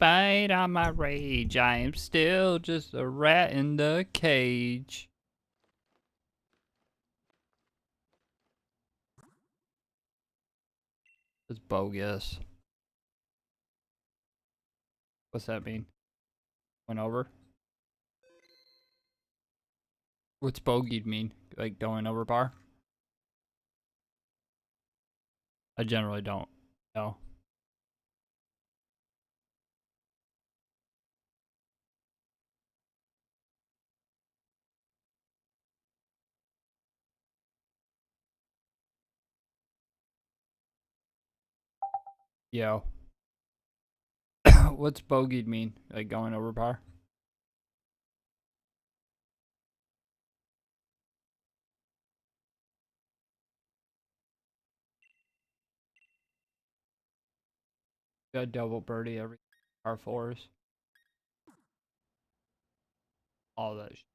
Despite all my rage, I am still just a rat in the cage. It's bogus. What's that mean? Went over? What's bogeyed mean? Like going over bar? I generally don't know. Yo. What's bogeyed mean? Like going over par? Got double birdie every par fours. All that shit.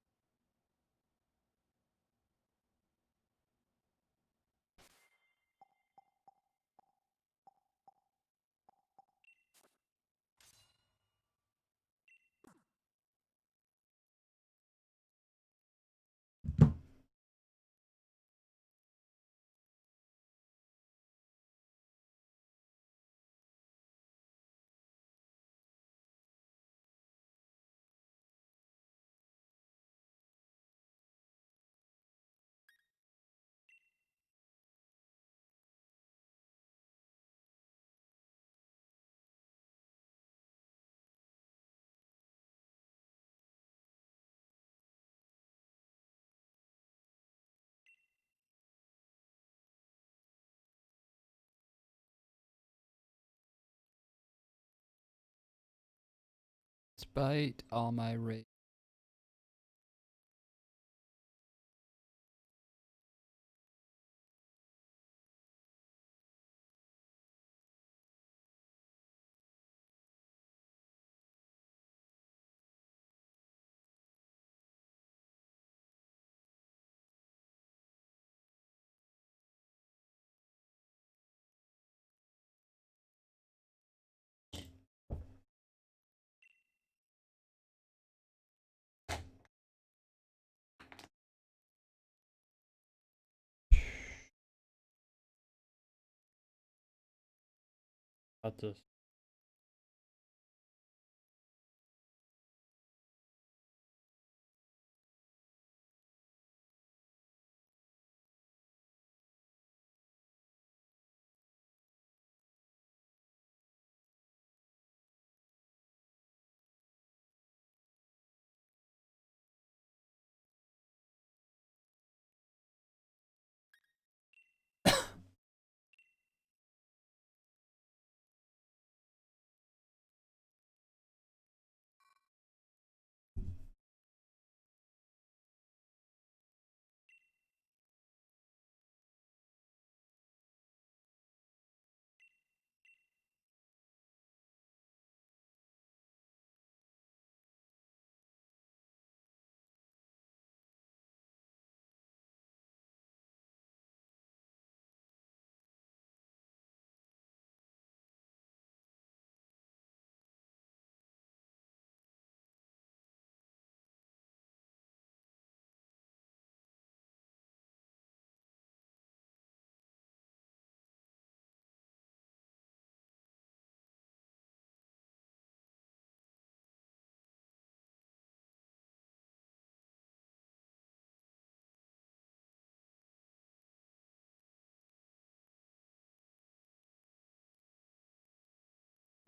Despite all my rage. About this.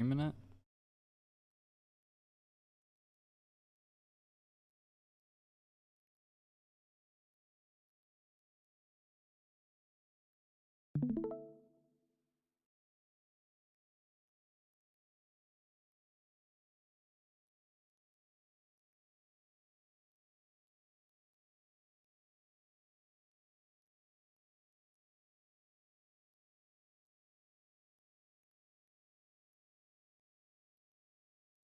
A minute.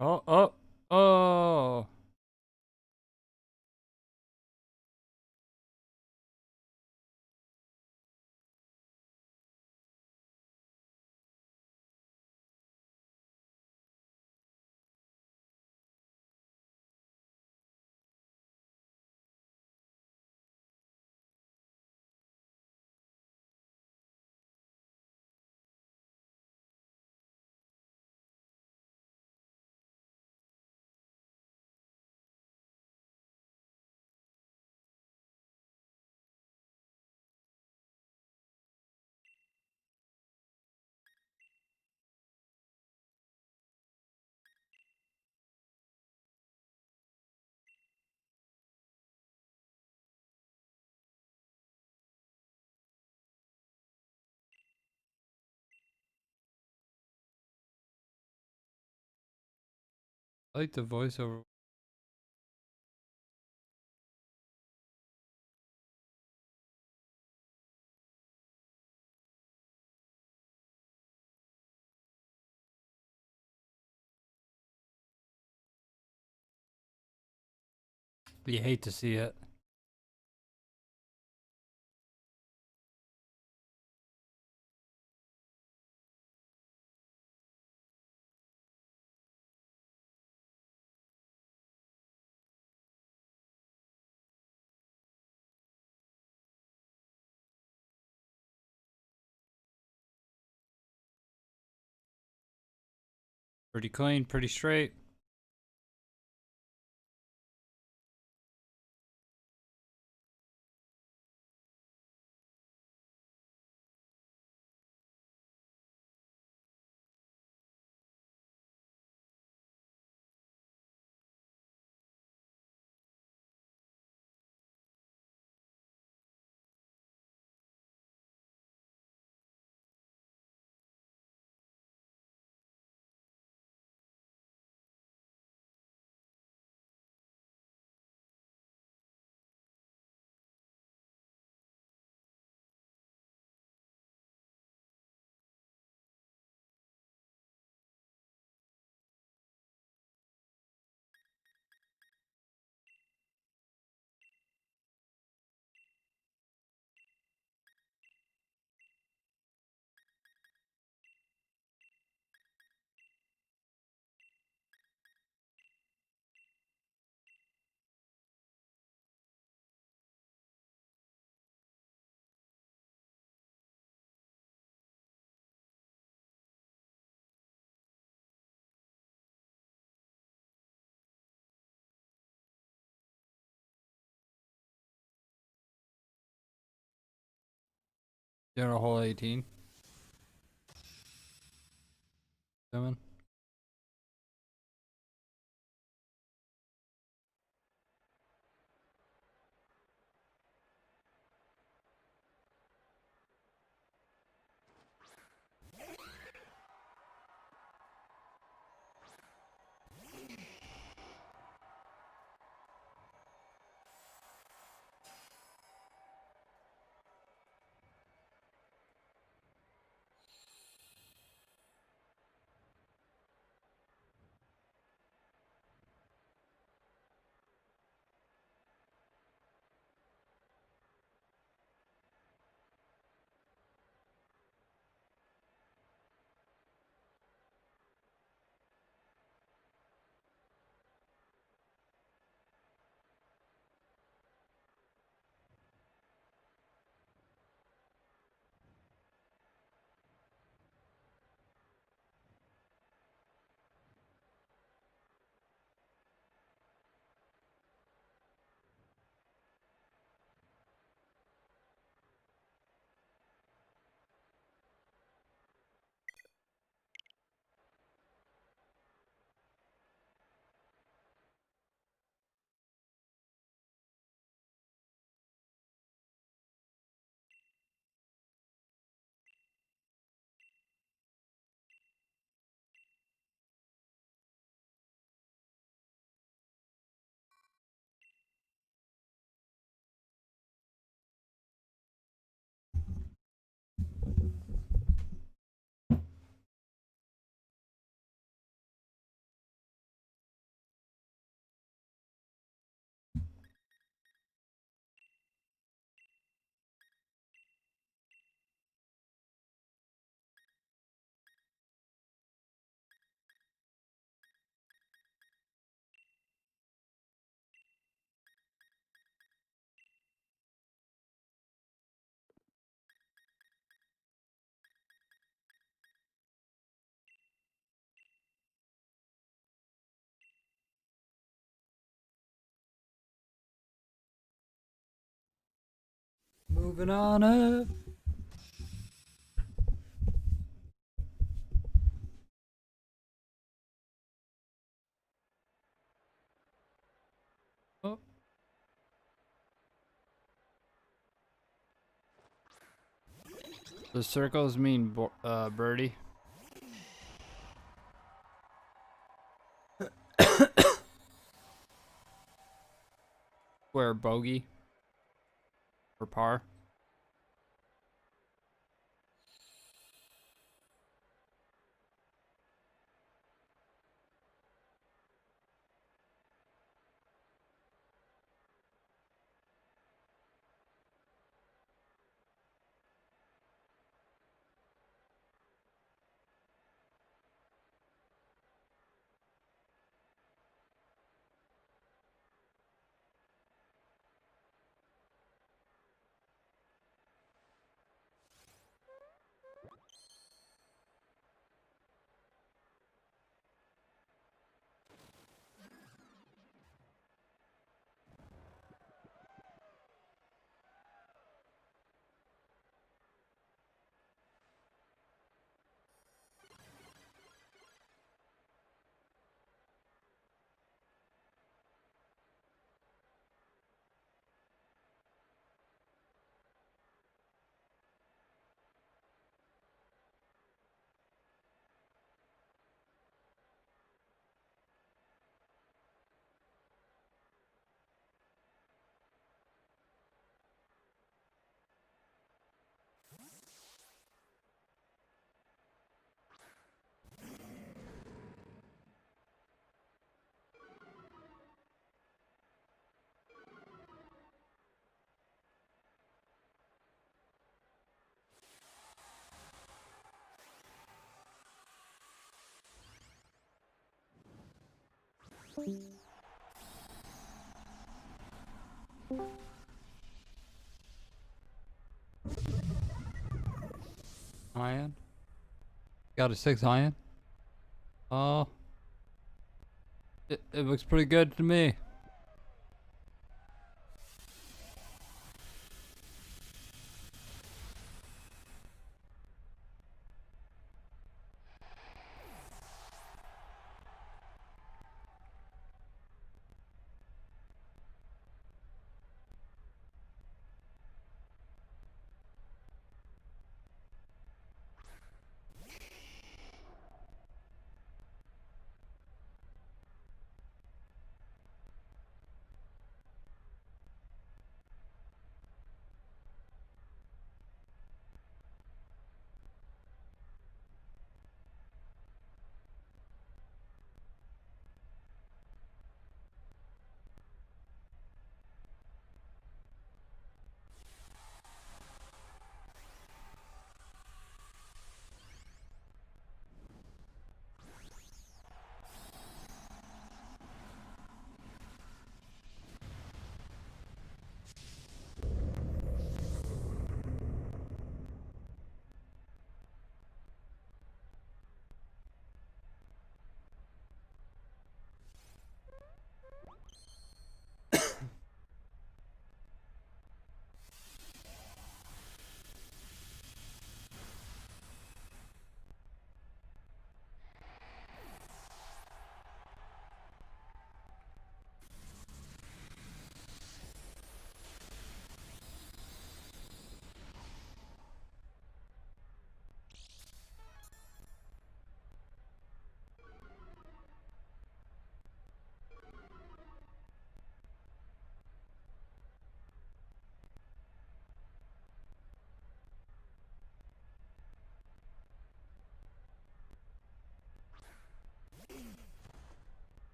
Oh, oh, oh. I like the voiceover. You hate to see it. Pretty clean, pretty straight. Doing a whole 18. Coming. Moving on up. Oh. The circles mean birdie. Square bogey for par. Iron. Got a 6 iron. Oh, it looks pretty good to me.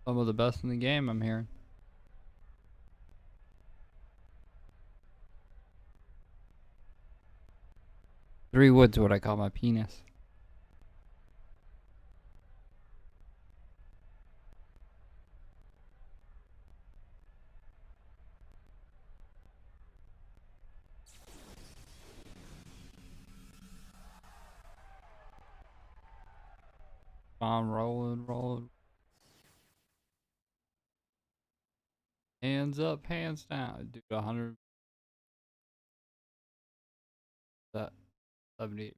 Some of the best in the game, I'm hearing. 3 wood's what I call my penis. I'm rolling, rolling. Hands up, hands down. Dude, 100. That 70.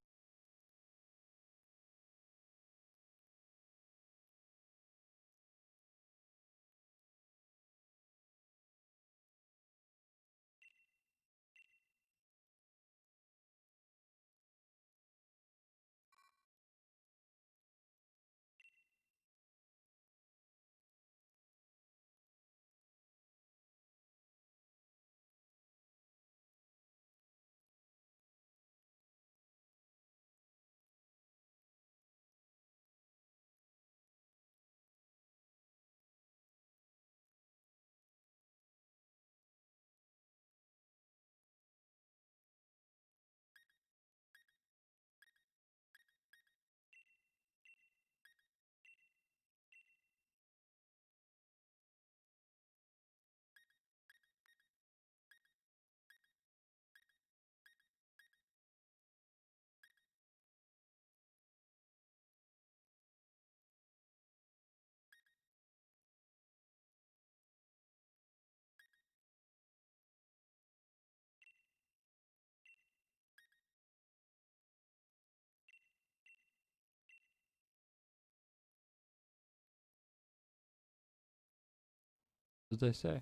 as they say.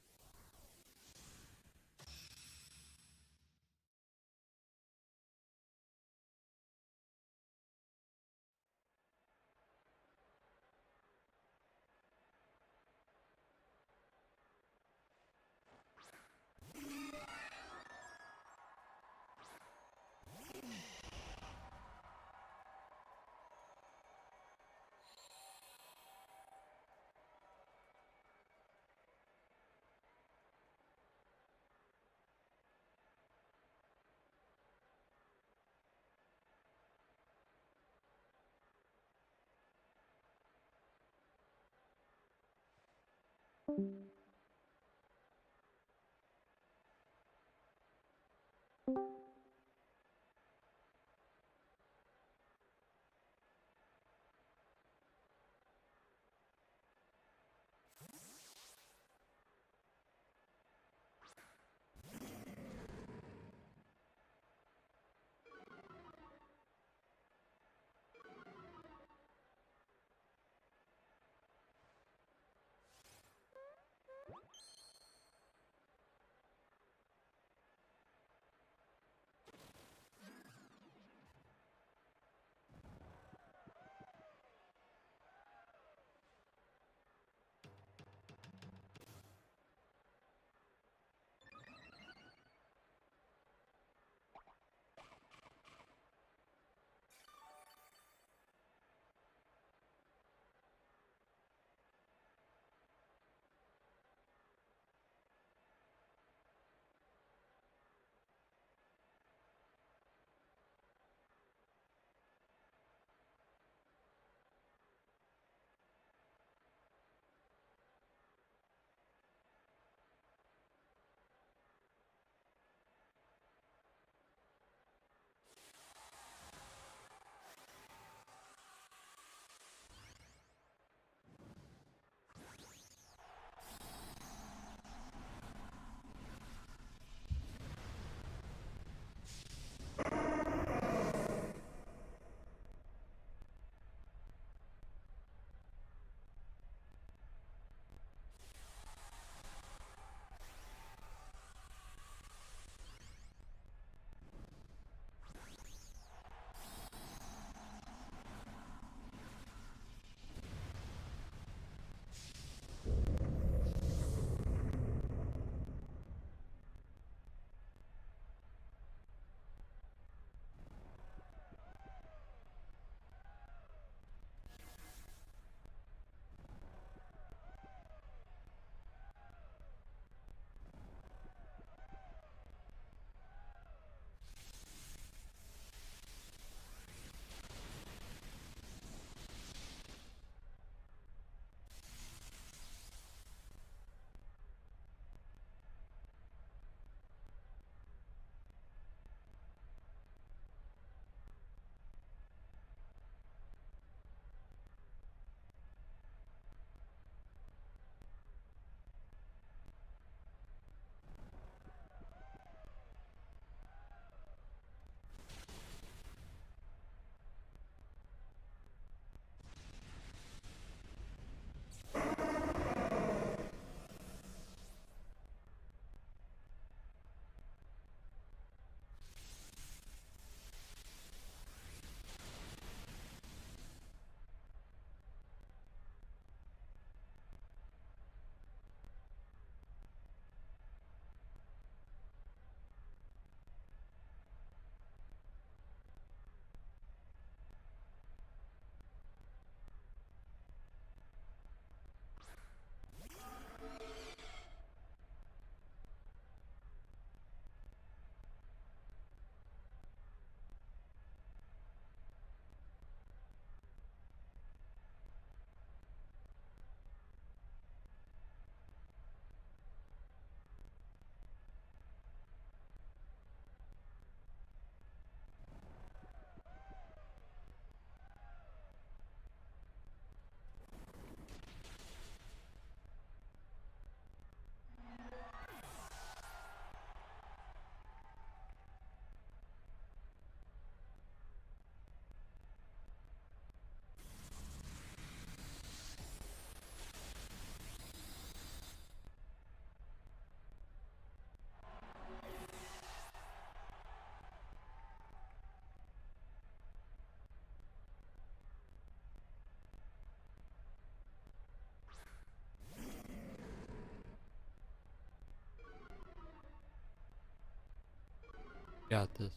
Got this.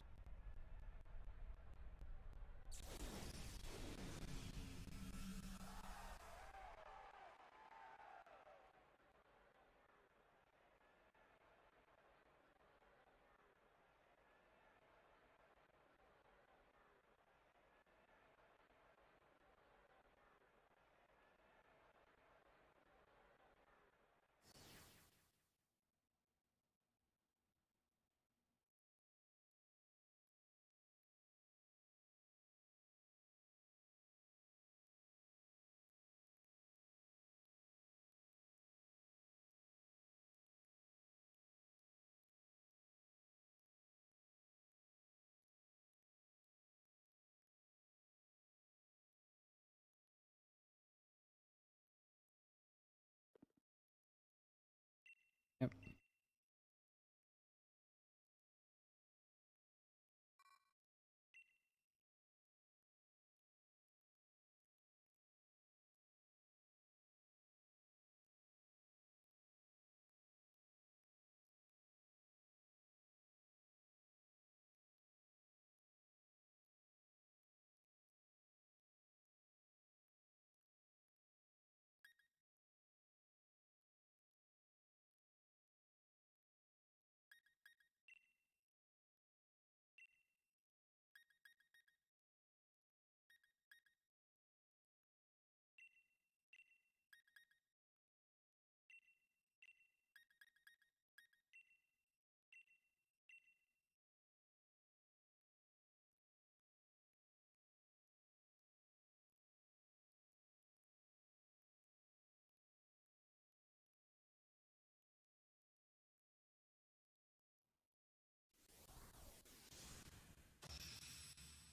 Yep.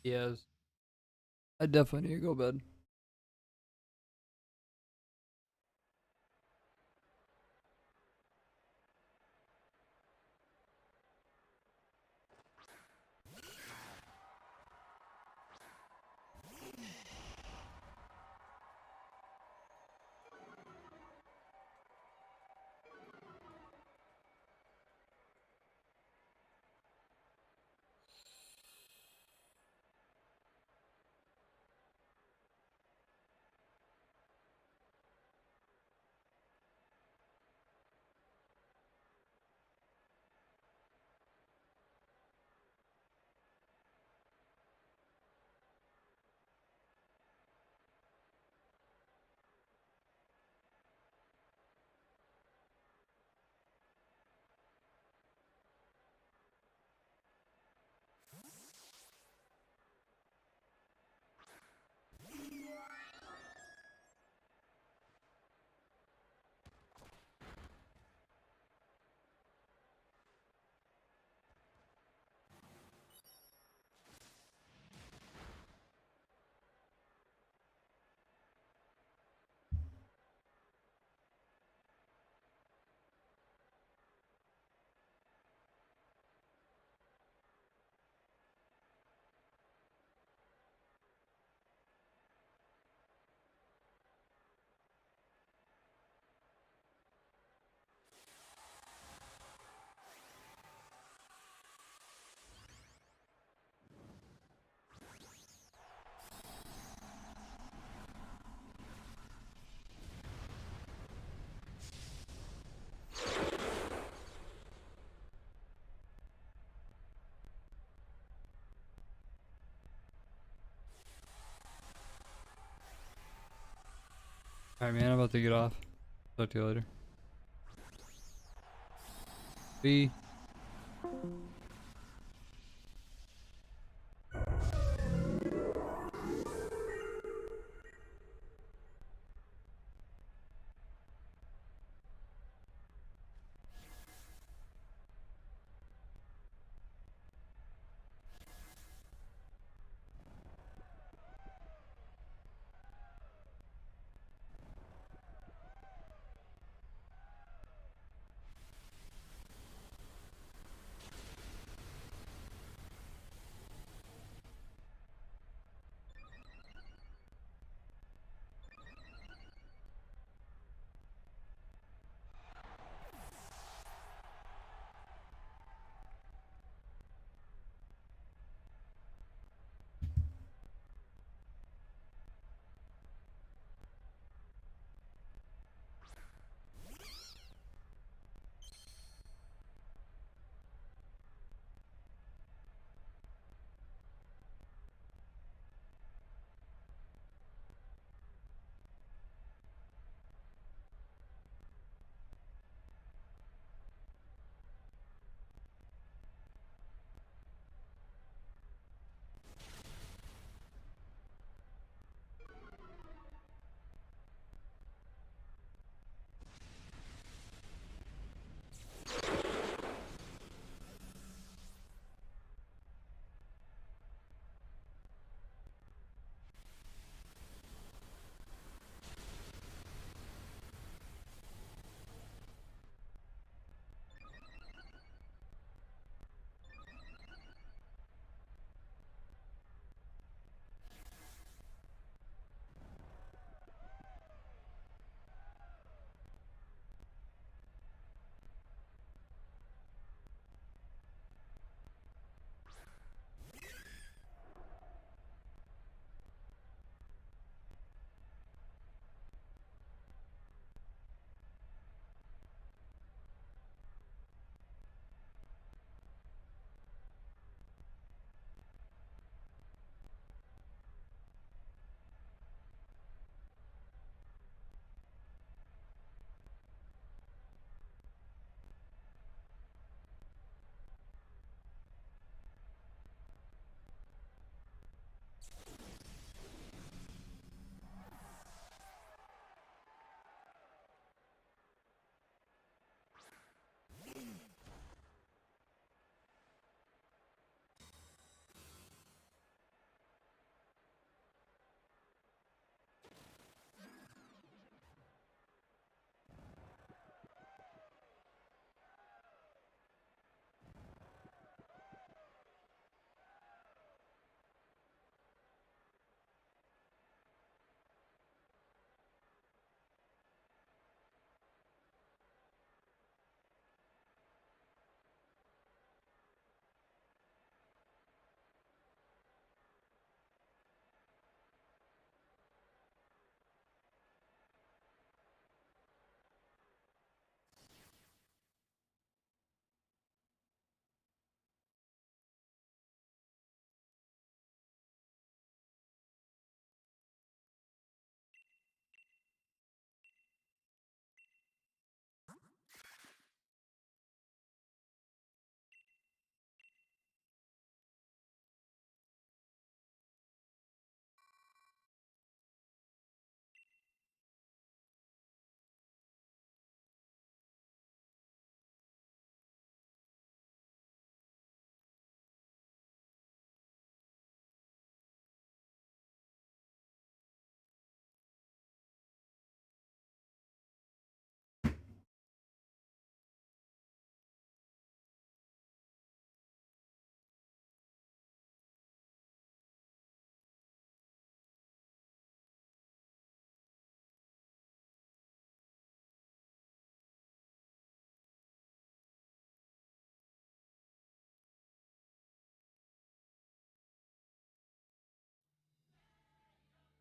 Yes. I definitely need to go to bed. Alright, man, I'm about to get off. Talk to you later. B.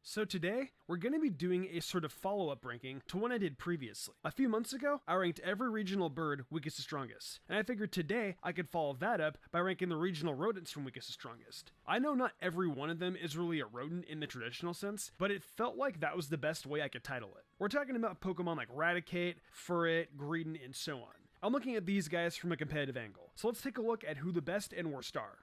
So today, we're going to be doing a sort of follow-up ranking to one I did previously. A few months ago, I ranked every regional bird weakest to strongest, and I figured today I could follow that up by ranking the regional rodents from weakest to strongest. I know not every one of them is really a rodent in the traditional sense, but it felt like that was the best way I could title it. We're talking about Pokemon like Raticate, Furret, Greedent, and so on. I'm looking at these guys from a competitive angle, so let's take a look at who the best and worst are.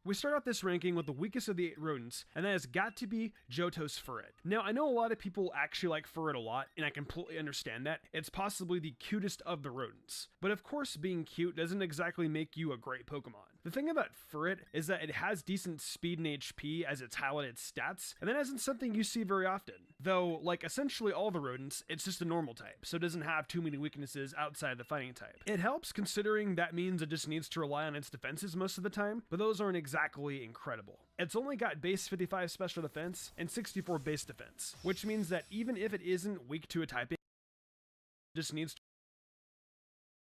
We start out this ranking with the weakest of the 8 rodents, and that has got to be Johto's Furret. Now, I know a lot of people actually like Furret a lot, and I completely understand that. It's possibly the cutest of the rodents. But of course, being cute doesn't exactly make you a great Pokemon. The thing about Furret is that it has decent speed and HP as its highlighted stats, and that isn't something you see very often. Though, like essentially all the rodents, it's just a normal type, so it doesn't have too many weaknesses outside the fighting type. It helps considering that means it just needs to rely on its defenses most of the time, but those aren't exactly incredible. It's only got base 55 special defense and 64 base defense, which means that even if it isn't weak to a typing, it just needs to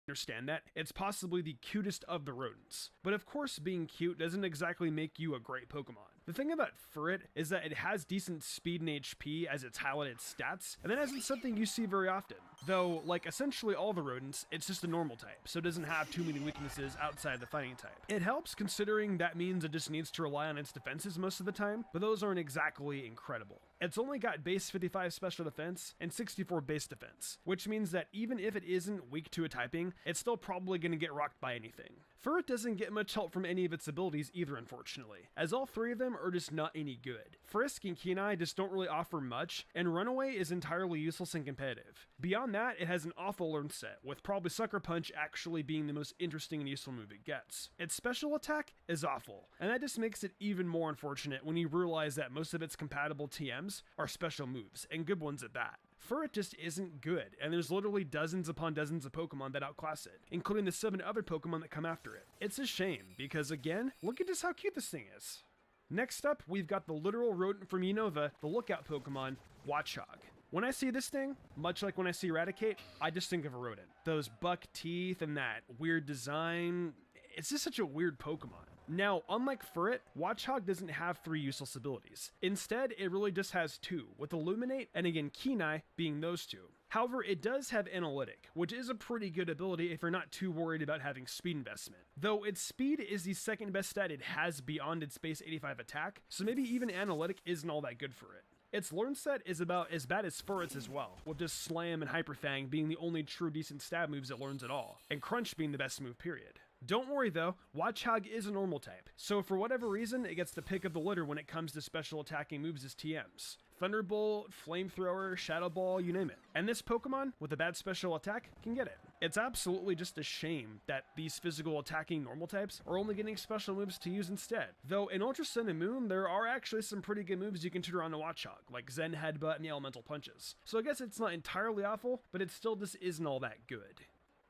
understand that it's possibly the cutest of the rodents. But of course, being cute doesn't exactly make you a great Pokemon. The thing about Furret is that it has decent speed and HP as its highlighted stats, and that isn't something you see very often. Though, like essentially all the rodents, it's just a normal type, so it doesn't have too many weaknesses outside the fighting type. It helps considering that means it just needs to rely on its defenses most of the time, but those aren't exactly incredible. It's only got base 55 special defense and 64 base defense, which means that even if it isn't weak to a typing, it's still probably going to get rocked by anything. Furret doesn't get much help from any of its abilities either, unfortunately, as all 3 of them are just not any good. Frisk and Kenai just don't really offer much, and Runaway is entirely useless and competitive. Beyond that, it has an awful learn set, with probably Sucker Punch actually being the most interesting and useful move it gets. Its special attack is awful, and that just makes it even more unfortunate when you realize that most of its compatible TMs are special moves, and good ones at that. Furret just isn't good, and there's literally dozens upon dozens of Pokemon that outclass it, including the 7 other Pokemon that come after it. It's a shame, because again, look at just how cute this thing is. Next up, we've got the literal rodent from Unova, the lookout Pokemon, Watchog. When I see this thing, much like when I see Raticate, I just think of a rodent. Those buck teeth and that weird design, it's just such a weird Pokemon. Now, unlike Furret, Watchog doesn't have 3 useless abilities. Instead, it really just has 2, with Illuminate and again Kenai being those 2. However, it does have Analytic, which is a pretty good ability if you're not too worried about having speed investment. Though its speed is the second best stat it has beyond its base 85 attack, so maybe even Analytic isn't all that good for it. Its learn set is about as bad as Furret's as well, with just Slam and Hyper Fang being the only true decent stab moves it learns at all, and Crunch being the best move period. Don't worry though, Watchog is a normal type, so for whatever reason it gets the pick of the litter when it comes to special attacking moves as TMs. Thunderbolt, Flamethrower, Shadow Ball, you name it. And this Pokemon, with a bad special attack, can get it. It's absolutely just a shame that these physical attacking normal types are only getting special moves to use instead. Though in Ultra Sun and Moon, there are actually some pretty good moves you can turn around to Watchog, like Zen Headbutt and the Elemental Punches. So I guess it's not entirely awful, but it still just isn't all that good.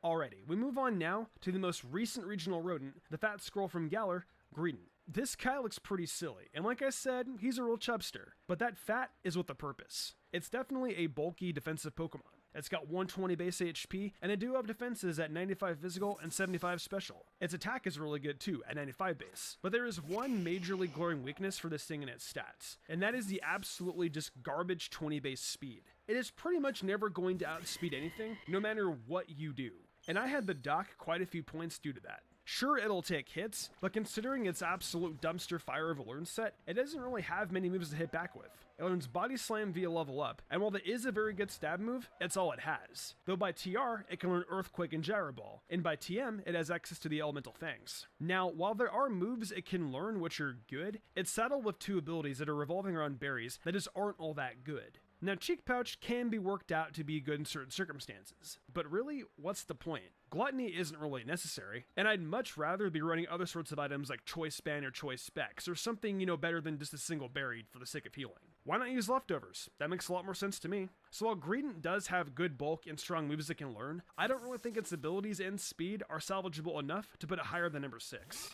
Alrighty, we move on now to the most recent regional rodent, the fat scroll from Galar, Greedent. This guy looks pretty silly, and like I said, he's a real chubster, but that fat is with a purpose. It's definitely a bulky defensive Pokemon. It's got 120 base HP, and it do have defenses at 95 physical and 75 special. Its attack is really good too, at 95 base. But there is one majorly glaring weakness for this thing in its stats, and that is the absolutely just garbage 20 base speed. It is pretty much never going to outspeed anything, no matter what you do. And I had the dock quite a few points due to that. Sure, it'll take hits, but considering its absolute dumpster fire of a learn set, it doesn't really have many moves to hit back with. It learns Body Slam via level up, and while that is a very good stab move, it's all it has. Though by TR, it can learn Earthquake and Gyro Ball, and by TM, it has access to the Elemental Fangs. Now, while there are moves it can learn which are good, it's saddled with 2 abilities that are revolving around berries that just aren't all that good. Now, Cheek Pouch can be worked out to be good in certain circumstances, but really, what's the point? Gluttony isn't really necessary, and I'd much rather be running other sorts of items like Choice Span or Choice Specs, or something, better than just a single berry for the sake of healing. Why not use leftovers? That makes a lot more sense to me. So while Greedent does have good bulk and strong moves it can learn, I don't really think its abilities and speed are salvageable enough to put it higher than number 6.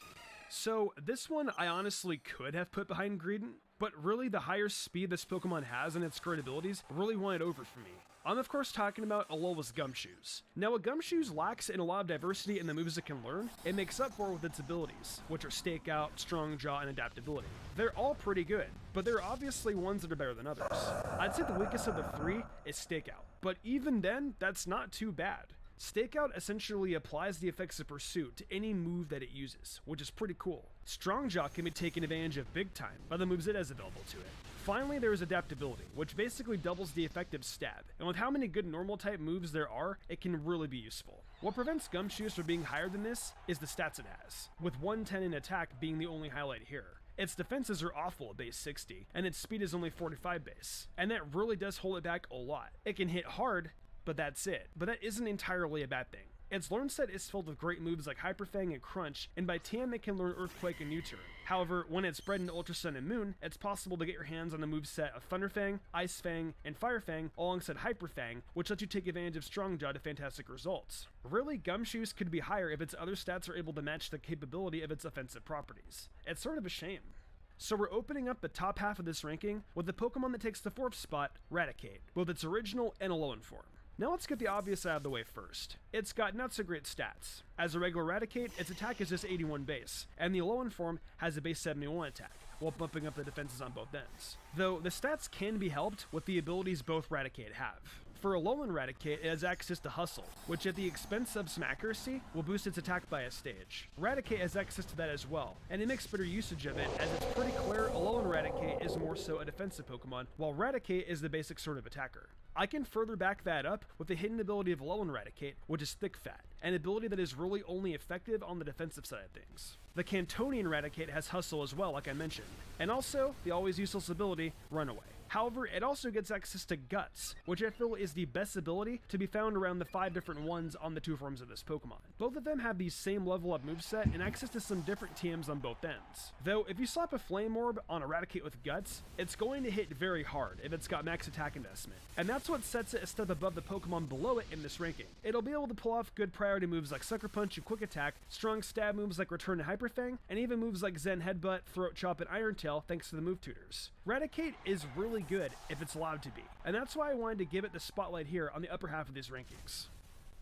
So this one I honestly could have put behind Greedent, But really, the higher speed this Pokemon has and its great abilities really won it over for me. I'm of course talking about Alola's Gumshoos. Now what Gumshoos lacks in a lot of diversity in the moves it can learn, it makes up for with its abilities, which are Stakeout, Strong Jaw, and Adaptability. They're all pretty good, but there are obviously ones that are better than others. I'd say the weakest of the three is Stakeout, but even then, that's not too bad. Stakeout essentially applies the effects of Pursuit to any move that it uses, which is pretty cool. Strongjaw can be taken advantage of big time by the moves it has available to it. Finally, there is Adaptability, which basically doubles the effective stab, and with how many good normal type moves there are, it can really be useful. What prevents Gumshoos from being higher than this is the stats it has, with 110 in attack being the only highlight here. Its defenses are awful at base 60, and its speed is only 45 base, and that really does hold it back a lot. It can hit hard, but that's it. But that isn't entirely a bad thing. Its learn set is filled with great moves like Hyper Fang and Crunch, and by TM it can learn Earthquake and U-Turn. However, when it's bred into Ultra Sun and Moon, it's possible to get your hands on the moveset of Thunder Fang, Ice Fang, and Fire Fang alongside Hyper Fang, which lets you take advantage of Strongjaw to fantastic results. Really, Gumshoos could be higher if its other stats are able to match the capability of its offensive properties. It's sort of a shame. So we're opening up the top half of this ranking with the Pokemon that takes the 4th spot, Raticate, both its original and Alolan form. Now let's get the obvious out of the way first. It's got not so great stats. As a regular Raticate, its attack is just 81 base, and the Alolan form has a base 71 attack, while bumping up the defenses on both ends. Though the stats can be helped with the abilities both Raticate have. For Alolan Raticate, it has access to Hustle, which at the expense of some accuracy, will boost its attack by a stage. Raticate has access to that as well, and it makes better usage of it, as it's pretty clear Alolan Raticate is more so a defensive Pokemon, while Raticate is the basic sort of attacker. I can further back that up with the hidden ability of Alolan Raticate, which is Thick Fat, an ability that is really only effective on the defensive side of things. The Cantonian Raticate has Hustle as well, like I mentioned, and also the always useless ability, Runaway. However, it also gets access to Guts, which I feel is the best ability to be found around the 5 different ones on the 2 forms of this Pokemon. Both of them have the same level up moveset and access to some different TMs on both ends. Though, if you slap a Flame Orb on a Raticate with Guts, it's going to hit very hard if it's got max attack investment, and that's what sets it a step above the Pokemon below it in this ranking. It'll be able to pull off good priority moves like Sucker Punch and Quick Attack, strong stab moves like Return and Hyper Fang, and even moves like Zen Headbutt, Throat Chop, and Iron Tail thanks to the move tutors. Raticate is really good if it's allowed to be, and that's why I wanted to give it the spotlight here on the upper half of these rankings.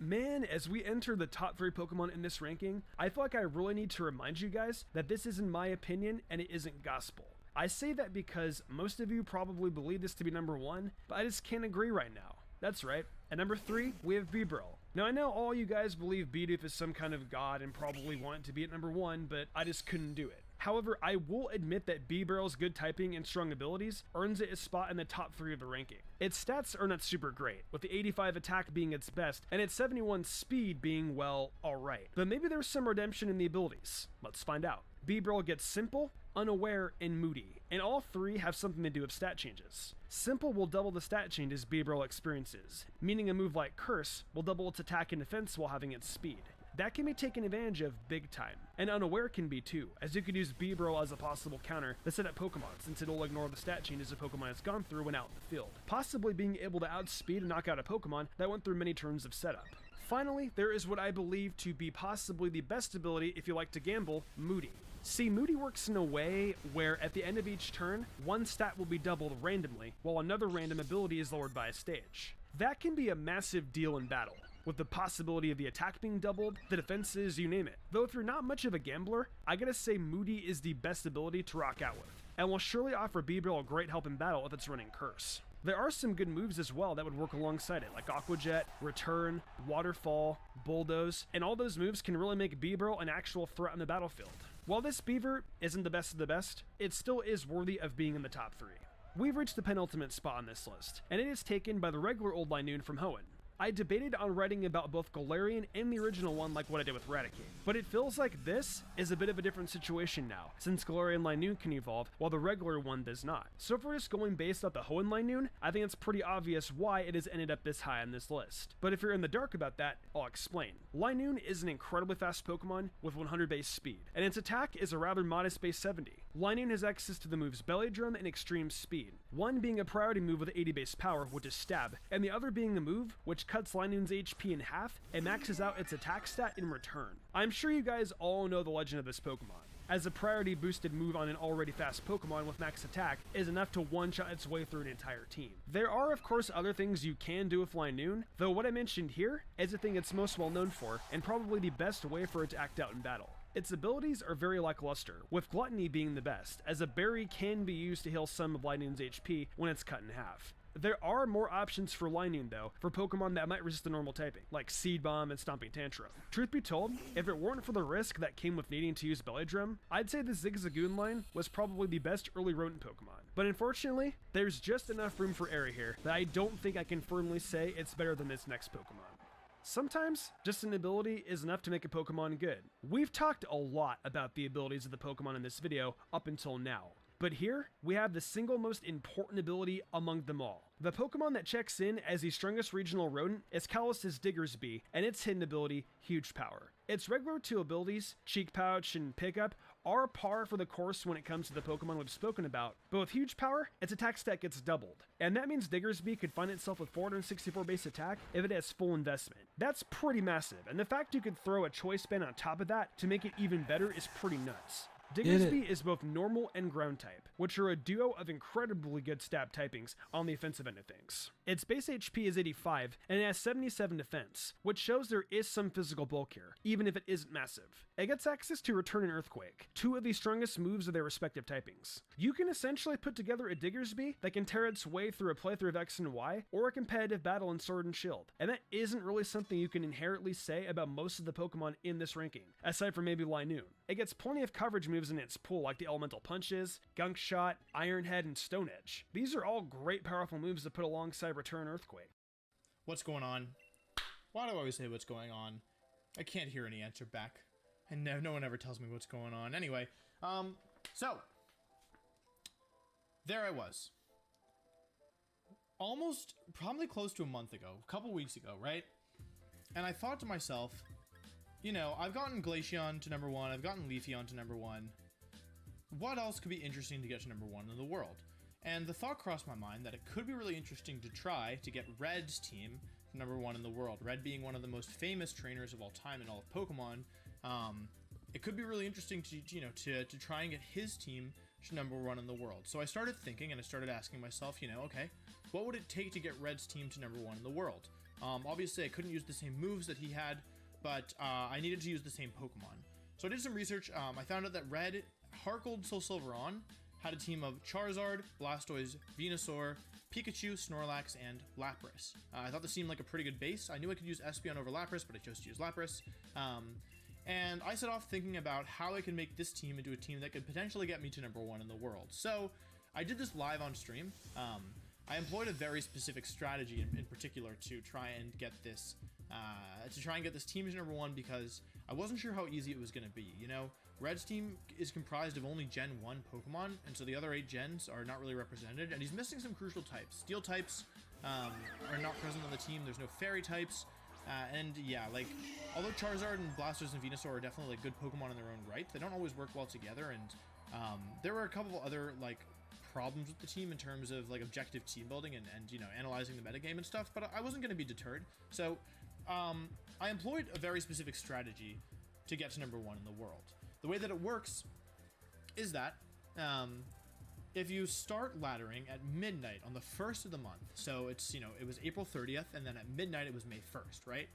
Man, as we enter the top 3 Pokemon in this ranking, I feel like I really need to remind you guys that this isn't my opinion and it isn't gospel. I say that because most of you probably believe this to be number 1, but I just can't agree right now. That's right. At number 3, we have Beedrill. Now I know all you guys believe Bidoof is some kind of god and probably want it to be at number 1, but I just couldn't do it. However, I will admit that Beedrill's good typing and strong abilities earns it a spot in the top 3 of the ranking. Its stats are not super great, with the 85 attack being its best, and its 71 speed being, well, alright. But maybe there's some redemption in the abilities. Let's find out. Beedrill gets Simple, Unaware, and Moody, and all 3 have something to do with stat changes. Simple will double the stat changes Beedrill experiences, meaning a move like Curse will double its attack and defense while having its speed. That can be taken advantage of big time, and Unaware can be too, as you could use Beedrill as a possible counter to set up Pokemon, since it'll ignore the stat changes a Pokemon has gone through when out in the field, possibly being able to outspeed and knock out a Pokemon that went through many turns of setup. Finally, there is what I believe to be possibly the best ability if you like to gamble, Moody. See, Moody works in a way where at the end of each turn, one stat will be doubled randomly, while another random ability is lowered by a stage. That can be a massive deal in battle, with the possibility of the attack being doubled, the defenses, you name it. Though if you're not much of a gambler, I gotta say Moody is the best ability to rock out with, and will surely offer Beedrill a great help in battle if it's running Curse. There are some good moves as well that would work alongside it, like Aqua Jet, Return, Waterfall, Bulldoze, and all those moves can really make Beedrill an actual threat on the battlefield. While this Beaver isn't the best of the best, it still is worthy of being in the top 3. We've reached the penultimate spot on this list, and it is taken by the regular Old Linoon from Hoenn. I debated on writing about both Galarian and the original one like what I did with Raticate, but it feels like this is a bit of a different situation now, since Galarian Linoon can evolve while the regular one does not. So if we're just going based off the Hoenn Linoon, I think it's pretty obvious why it has ended up this high on this list. But if you're in the dark about that, I'll explain. Linoon is an incredibly fast Pokemon with 100 base speed, and its attack is a rather modest base 70. Linoon has access to the moves Belly Drum and Extreme Speed, one being a priority move with 80 base power, which is Stab, and the other being a move which cuts Linoon's HP in half and maxes out its attack stat in return. I'm sure you guys all know the legend of this Pokemon, as a priority boosted move on an already fast Pokemon with max attack is enough to one-shot its way through an entire team. There are of course other things you can do with Linoone, though what I mentioned here is the thing it's most well known for, and probably the best way for it to act out in battle. Its abilities are very lackluster, with Gluttony being the best, as a berry can be used to heal some of Linoone's HP when it's cut in half. There are more options for Linoone though, for Pokemon that might resist the normal typing, like Seed Bomb and Stomping Tantrum. Truth be told, if it weren't for the risk that came with needing to use Belly Drum, I'd say the Zigzagoon line was probably the best early rodent Pokemon. But unfortunately, there's just enough room for error here that I don't think I can firmly say it's better than this next Pokemon. Sometimes, just an ability is enough to make a Pokemon good. We've talked a lot about the abilities of the Pokemon in this video up until now, but here, we have the single most important ability among them all. The Pokemon that checks in as the strongest regional rodent is Kalos' Diggersby, and its hidden ability, Huge Power. Its regular two abilities, Cheek Pouch and Pickup, are par for the course when it comes to the Pokemon we've spoken about, but with Huge Power, its attack stat gets doubled. And that means Diggersby could find itself with 464 base attack if it has full investment. That's pretty massive, and the fact you could throw a Choice Band on top of that to make it even better is pretty nuts. Diggersby is both normal and ground type, which are a duo of incredibly good stab typings on the offensive end of things. Its base HP is 85, and it has 77 defense, which shows there is some physical bulk here, even if it isn't massive. It gets access to Return and Earthquake, two of the strongest moves of their respective typings. You can essentially put together a Diggersby that can tear its way through a playthrough of X and Y, or a competitive battle in Sword and Shield, and that isn't really something you can inherently say about most of the Pokemon in this ranking, aside from maybe Linoone. It gets plenty of coverage moves in its pool like the Elemental Punches, Gunk Shot, Iron Head, and Stone Edge. These are all great powerful moves to put alongside Return Earthquake. What's going on? Why do I always say what's going on? I can't hear any answer back. And no one ever tells me what's going on. Anyway, so there I was. Almost, probably close to a month ago, a couple weeks ago, right? And I thought to myself, you know, I've gotten Glaceon to number 1, I've gotten Leafeon to number 1. What else could be interesting to get to number 1 in the world? And the thought crossed my mind that it could be really interesting to try to get Red's team to number 1 in the world. Red being one of the most famous trainers of all time in all of Pokemon. It could be really interesting to try and get his team to number 1 in the world. So I started thinking and I started asking myself, okay, what would it take to get Red's team to number 1 in the world? Obviously I couldn't use the same moves that he had, but I needed to use the same Pokemon. So I did some research. I found out that Red, Heart-Gold, Soul Silveron had a team of Charizard, Blastoise, Venusaur, Pikachu, Snorlax, and Lapras. I thought this seemed like a pretty good base. I knew I could use Espeon over Lapras, but I chose to use Lapras. And I set off thinking about how I could make this team into a team that could potentially get me to number 1 in the world. So I did this live on stream. I employed a very specific strategy in particular to try and get this team to number 1 because I wasn't sure how easy it was going to be. Red's team is comprised of only Gen 1 Pokemon, and so the other 8 gens are not really represented, and he's missing some crucial types. Steel types are not present on the team. There's no Fairy types. And yeah, although Charizard and Blastoise and Venusaur are definitely good Pokemon in their own right, they don't always work well together, and there were a couple of other problems with the team in terms of objective team building and analyzing the metagame and stuff, but I wasn't going to be deterred. So I employed a very specific strategy to get to number 1 in the world. The way that it works is that if you start laddering at midnight on the 1st of the month, so it's, it was April 30th, and then at midnight it was May 1st, right?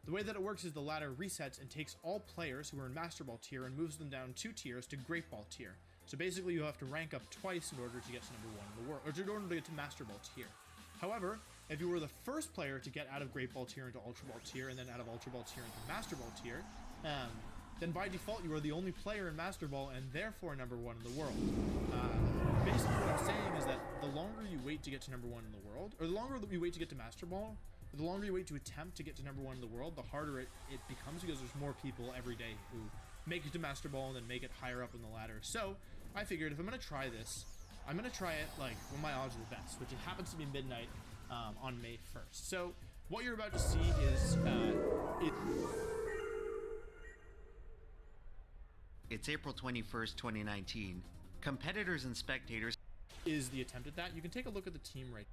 The way that it works is the ladder resets and takes all players who are in Master Ball tier and moves them down 2 tiers to Great Ball tier. So basically you have to rank up twice in order to get to number 1 in the world, or in order to get to Master Ball tier. However, if you were the first player to get out of Great Ball tier into Ultra Ball tier, and then out of Ultra Ball tier into Master Ball tier, then by default you are the only player in Master Ball and therefore number 1 in the world. Basically what I'm saying is that the longer you wait to get to number 1 in the world, or the longer that you wait to get to Master Ball, the longer you wait to attempt to get to number 1 in the world, the harder it becomes because there's more people every day who make it to Master Ball and then make it higher up in the ladder. So I figured if I'm going to try this, I'm going to try it when my odds are the best, which it happens to be midnight on May 1st. So what you're about to see is It's April 21st, 2019. Competitors and spectators is the attempt at that. You can take a look at the team right.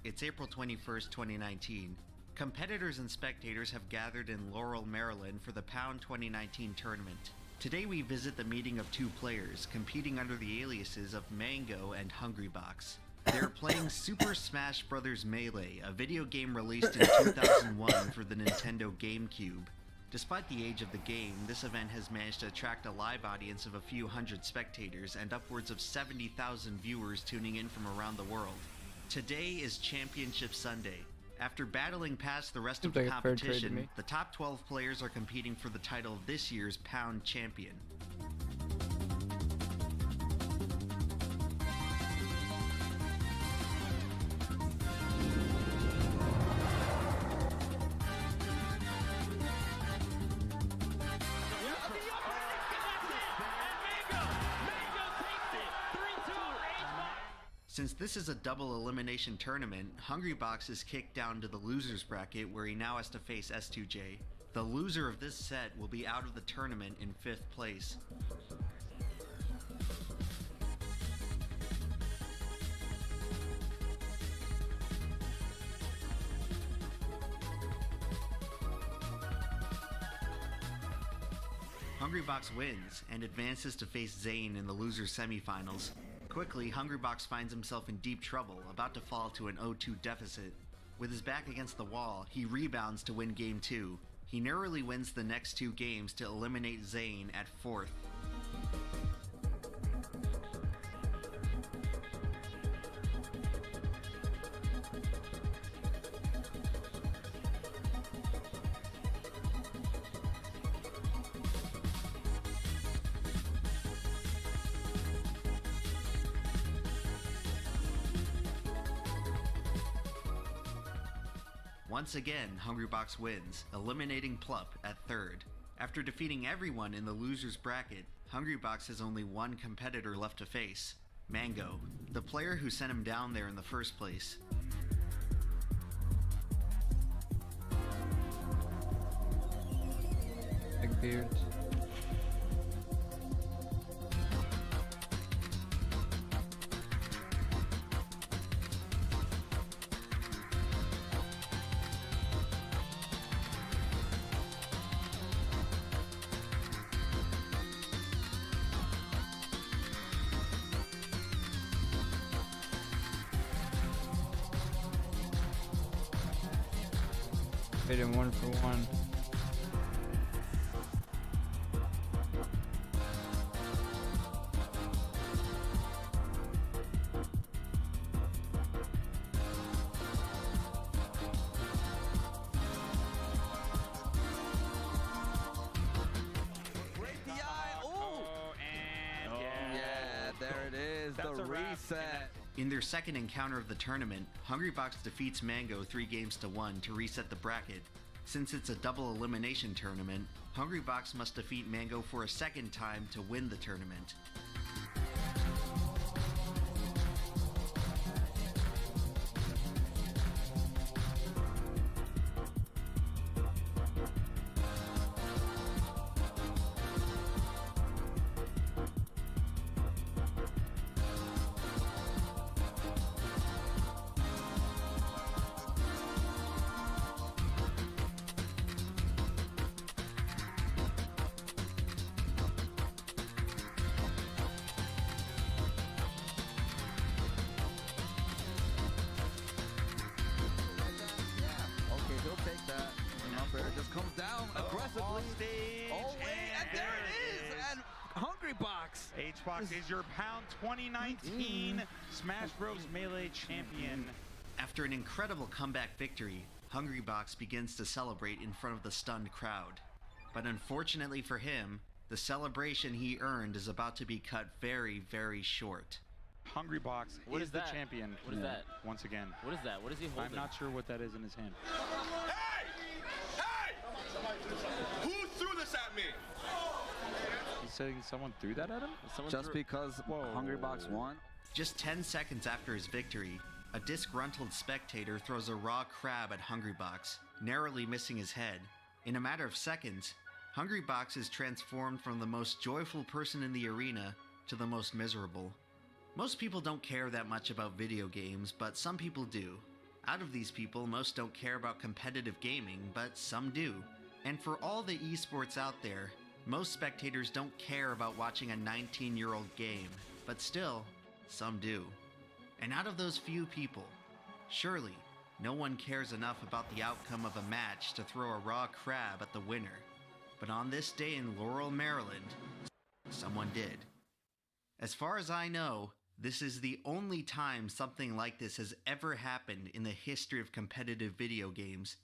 It's April 21st, 2019. Competitors and spectators have gathered in Laurel, Maryland for the Pound 2019 tournament. Today we visit the meeting of two players competing under the aliases of Mango and Hungrybox. They're playing Super Smash Bros. Melee, a video game released in 2001 for the Nintendo GameCube. Despite the age of the game, this event has managed to attract a live audience of a few hundred spectators and upwards of 70,000 viewers tuning in from around the world. Today is Championship Sunday. After battling past the rest of the competition, the top 12 players are competing for the title of this year's Pound Champion. Since this is a double elimination tournament, Hungrybox is kicked down to the losers bracket where he now has to face S2J. The loser of this set will be out of the tournament in 5th place. Hungrybox wins and advances to face Zane in the losers semifinals. Quickly, Hungrybox finds himself in deep trouble, about to fall to an 0-2 deficit. With his back against the wall, he rebounds to win Game 2. He narrowly wins the next 2 games to eliminate Zane at 4th. Once again, Hungrybox wins, eliminating Plup at 3rd. After defeating everyone in the losers bracket, Hungrybox has only one competitor left to face, Mango, the player who sent him down there in the first place. Big beards. Hit him 1 for 1. There it is, the reset. In their second encounter of the tournament, Hungrybox defeats Mango 3-1 to reset the bracket. Since it's a double elimination tournament, Hungrybox must defeat Mango for a second time to win the tournament. Just comes down aggressively. Stage, oh, wait, and there it is. And Hungrybox. Hbox is your Pound 2019 Smash Bros. Melee champion. After an incredible comeback victory, Hungrybox begins to celebrate in front of the stunned crowd. But unfortunately for him, the celebration he earned is about to be cut very, very short. Hungrybox is the champion. What is that? Once again. What is that? What is he holding? I'm not sure what that is in his hand. Who threw this at me? He's saying someone threw that at him? Just because Hungrybox won? Just 10 seconds after his victory, a disgruntled spectator throws a raw crab at Hungrybox, narrowly missing his head. In a matter of seconds, Hungrybox is transformed from the most joyful person in the arena to the most miserable. Most people don't care that much about video games, but some people do. Out of these people, most don't care about competitive gaming, but some do. And for all the esports out there, most spectators don't care about watching a 19-year-old game, but still, some do. And out of those few people, surely no one cares enough about the outcome of a match to throw a raw crab at the winner. But on this day in Laurel, Maryland, someone did. As far as I know, this is the only time something like this has ever happened in the history of competitive video games.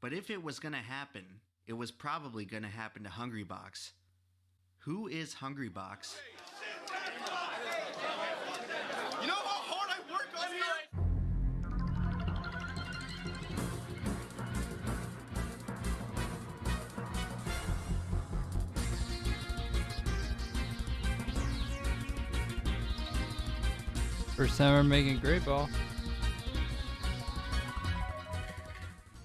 But if it was gonna happen, it was probably gonna happen to Hungrybox. Who is Hungrybox? You know how hard I work on here? First time we're making great ball.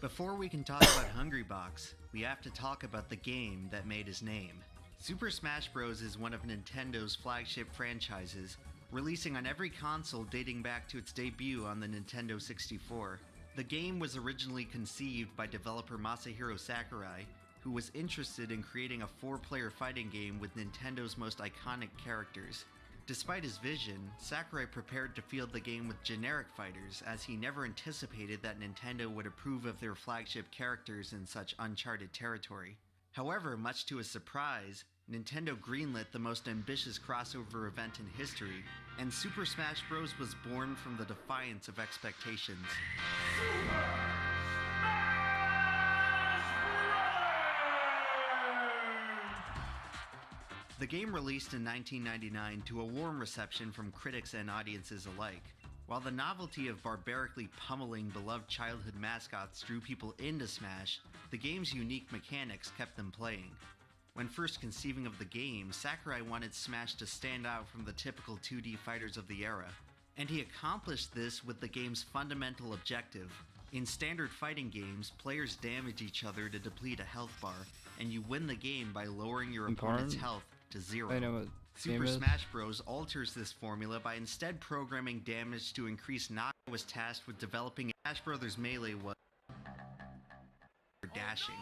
Before we can talk about Hungrybox, we have to talk about the game that made his name. Super Smash Bros. Is one of Nintendo's flagship franchises, releasing on every console dating back to its debut on the Nintendo 64. The game was originally conceived by developer Masahiro Sakurai, who was interested in creating a 4-player fighting game with Nintendo's most iconic characters. Despite his vision, Sakurai prepared to field the game with generic fighters, as he never anticipated that Nintendo would approve of their flagship characters in such uncharted territory. However, much to his surprise, Nintendo greenlit the most ambitious crossover event in history, and Super Smash Bros. Was born from the defiance of expectations. The game released in 1999 to a warm reception from critics and audiences alike. While the novelty of barbarically pummeling beloved childhood mascots drew people into Smash, the game's unique mechanics kept them playing. When first conceiving of the game, Sakurai wanted Smash to stand out from the typical 2D fighters of the era, and he accomplished this with the game's fundamental objective. In standard fighting games, players damage each other to deplete a health bar, and you win the game by lowering your opponent's health to 0. I know what game Super is. Smash Bros. Alters this formula by instead programming damage to increase knockback. Was tasked with developing Smash Bros. Melee was for dashing.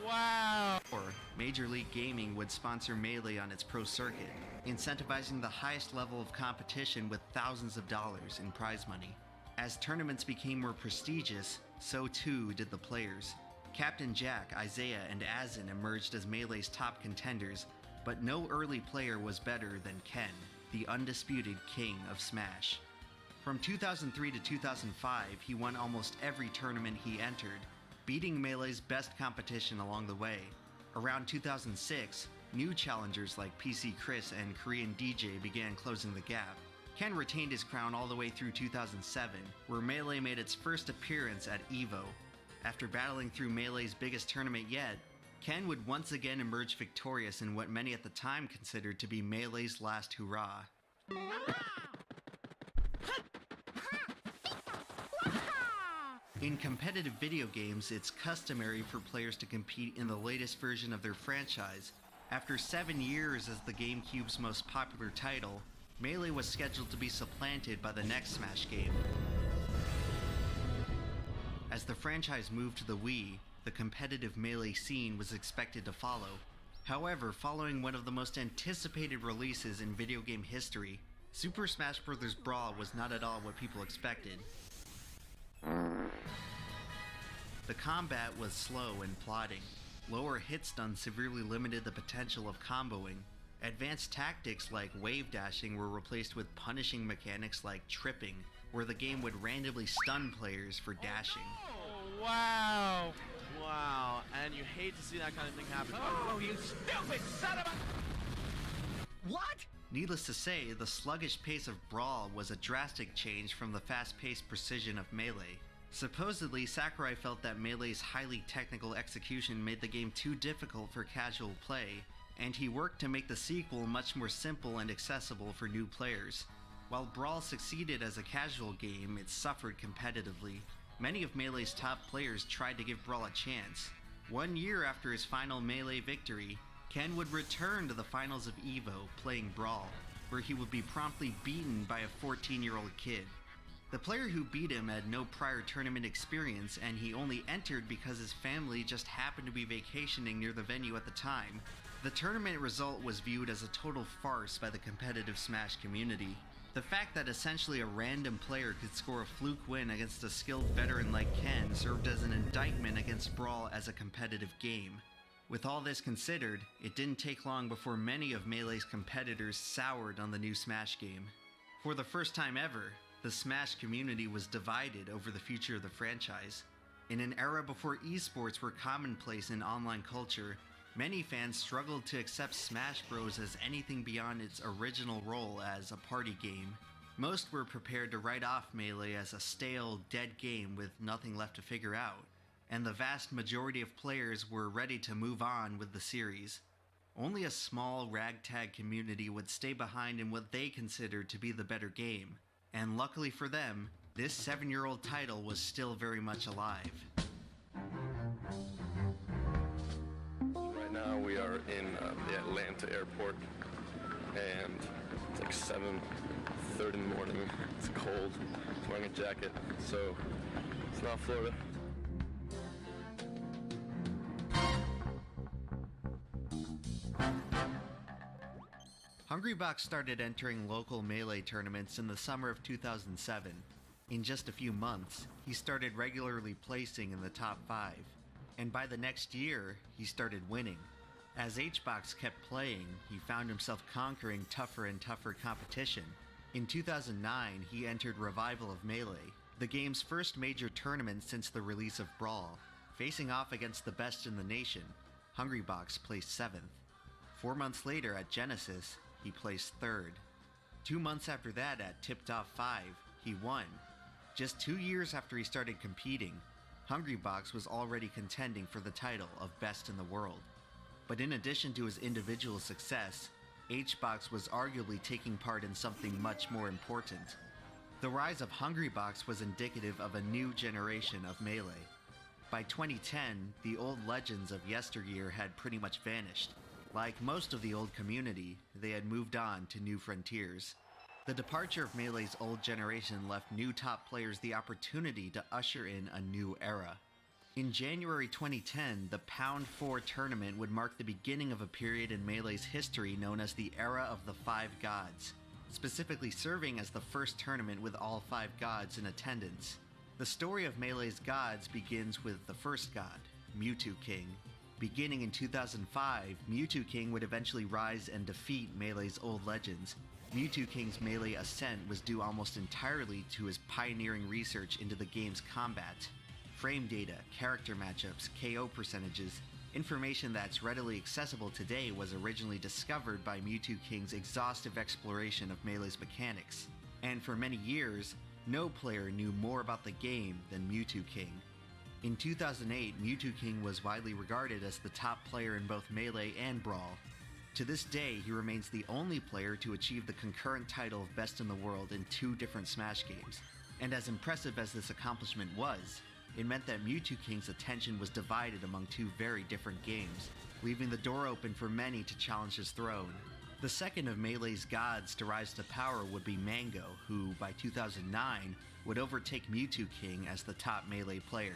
Wow. Or Major League Gaming would sponsor Melee on its pro circuit, incentivizing the highest level of competition with thousands of dollars in prize money. As tournaments became more prestigious, so too did the players. Captain Jack, Isaiah, and Azin emerged as Melee's top contenders, but no early player was better than Ken, the undisputed king of Smash. From 2003 to 2005, he won almost every tournament he entered, beating Melee's best competition along the way. Around 2006, new challengers like PC Chris and Korean DJ began closing the gap. Ken retained his crown all the way through 2007, where Melee made its first appearance at EVO. After battling through Melee's biggest tournament yet, Ken would once again emerge victorious in what many at the time considered to be Melee's last hurrah. In competitive video games, it's customary for players to compete in the latest version of their franchise. After 7 years as the GameCube's most popular title, Melee was scheduled to be supplanted by the next Smash game. As the franchise moved to the Wii, the competitive Melee scene was expected to follow. However, following one of the most anticipated releases in video game history, Super Smash Bros. Brawl was not at all what people expected. The combat was slow and plodding. Lower hit stun severely limited the potential of comboing. Advanced tactics like wave dashing were replaced with punishing mechanics like tripping, where the game would randomly stun players for dashing. Oh, wow. Wow, and you hate to see that kind of thing happen. Oh, you stupid son of a... What? Needless to say, the sluggish pace of Brawl was a drastic change from the fast-paced precision of Melee. Supposedly, Sakurai felt that Melee's highly technical execution made the game too difficult for casual play, and he worked to make the sequel much more simple and accessible for new players. While Brawl succeeded as a casual game, it suffered competitively. Many of Melee's top players tried to give Brawl a chance. 1 year after his final Melee victory, Ken would return to the finals of EVO playing Brawl, where he would be promptly beaten by a 14-year-old kid. The player who beat him had no prior tournament experience, and he only entered because his family just happened to be vacationing near the venue at the time. The tournament result was viewed as a total farce by the competitive Smash community. The fact that essentially a random player could score a fluke win against a skilled veteran like Ken served as an indictment against Brawl as a competitive game. With all this considered, it didn't take long before many of Melee's competitors soured on the new Smash game. For the first time ever, the Smash community was divided over the future of the franchise. In an era before esports were commonplace in online culture, many fans struggled to accept Smash Bros. As anything beyond its original role as a party game. Most were prepared to write off Melee as a stale, dead game with nothing left to figure out, and the vast majority of players were ready to move on with the series. Only a small ragtag community would stay behind in what they considered to be the better game, and luckily for them, this 7-year-old title was still very much alive. Right now we are in the Atlanta airport, and it's like 7:30 in the morning. It's cold. I'm wearing a jacket, so it's not Florida. Hungrybox started entering local Melee tournaments in the summer of 2007. In just a few months, he started regularly placing in the top 5, and by the next year, he started winning. As HBox kept playing, he found himself conquering tougher and tougher competition. In 2009, he entered Revival of Melee, the game's first major tournament since the release of Brawl. Facing off against the best in the nation, Hungrybox placed 7th. 4 months later at Genesis, he placed 3rd. 2 months after that at Tipped Off 5, he won. Just 2 years after he started competing, Hungrybox was already contending for the title of Best in the World. But in addition to his individual success, HBox was arguably taking part in something much more important. The rise of Hungrybox was indicative of a new generation of Melee. By 2010, the old legends of yesteryear had pretty much vanished. Like most of the old community, they had moved on to new frontiers. The departure of Melee's old generation left new top players the opportunity to usher in a new era. In January 2010, the Pound 4 tournament would mark the beginning of a period in Melee's history known as the Era of the Five Gods, specifically serving as the first tournament with all 5 gods in attendance. The story of Melee's gods begins with the first god, Mewtwo King. Beginning in 2005, Mewtwo King would eventually rise and defeat Melee's old legends. Mewtwo King's Melee ascent was due almost entirely to his pioneering research into the game's combat. Frame data, character matchups, KO percentages, information that's readily accessible today was originally discovered by Mewtwo King's exhaustive exploration of Melee's mechanics. And for many years, no player knew more about the game than Mewtwo King. In 2008, Mewtwo King was widely regarded as the top player in both Melee and Brawl. To this day, he remains the only player to achieve the concurrent title of Best in the World in 2 different Smash games. And as impressive as this accomplishment was, it meant that Mewtwo King's attention was divided among 2 very different games, leaving the door open for many to challenge his throne. The second of Melee's gods to rise to power would be Mango, who, by 2009, would overtake Mewtwo King as the top Melee player.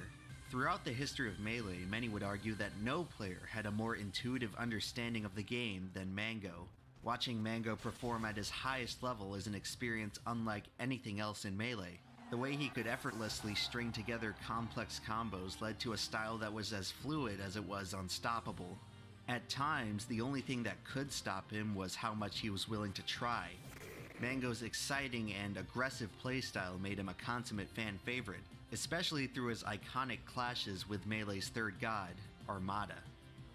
Throughout the history of Melee, many would argue that no player had a more intuitive understanding of the game than Mango. Watching Mango perform at his highest level is an experience unlike anything else in Melee. The way he could effortlessly string together complex combos led to a style that was as fluid as it was unstoppable. At times, the only thing that could stop him was how much he was willing to try. Mango's exciting and aggressive playstyle made him a consummate fan favorite, especially through his iconic clashes with Melee's third god, Armada.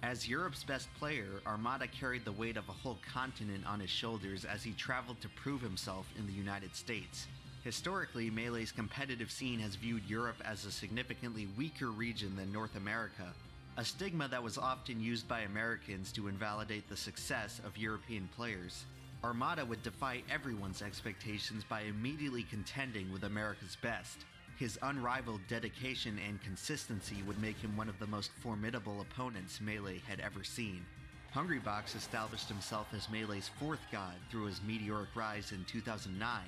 As Europe's best player, Armada carried the weight of a whole continent on his shoulders as he traveled to prove himself in the United States. Historically, Melee's competitive scene has viewed Europe as a significantly weaker region than North America, a stigma that was often used by Americans to invalidate the success of European players. Armada would defy everyone's expectations by immediately contending with America's best. His unrivaled dedication and consistency would make him one of the most formidable opponents Melee had ever seen. Hungrybox established himself as Melee's 4th god through his meteoric rise in 2009,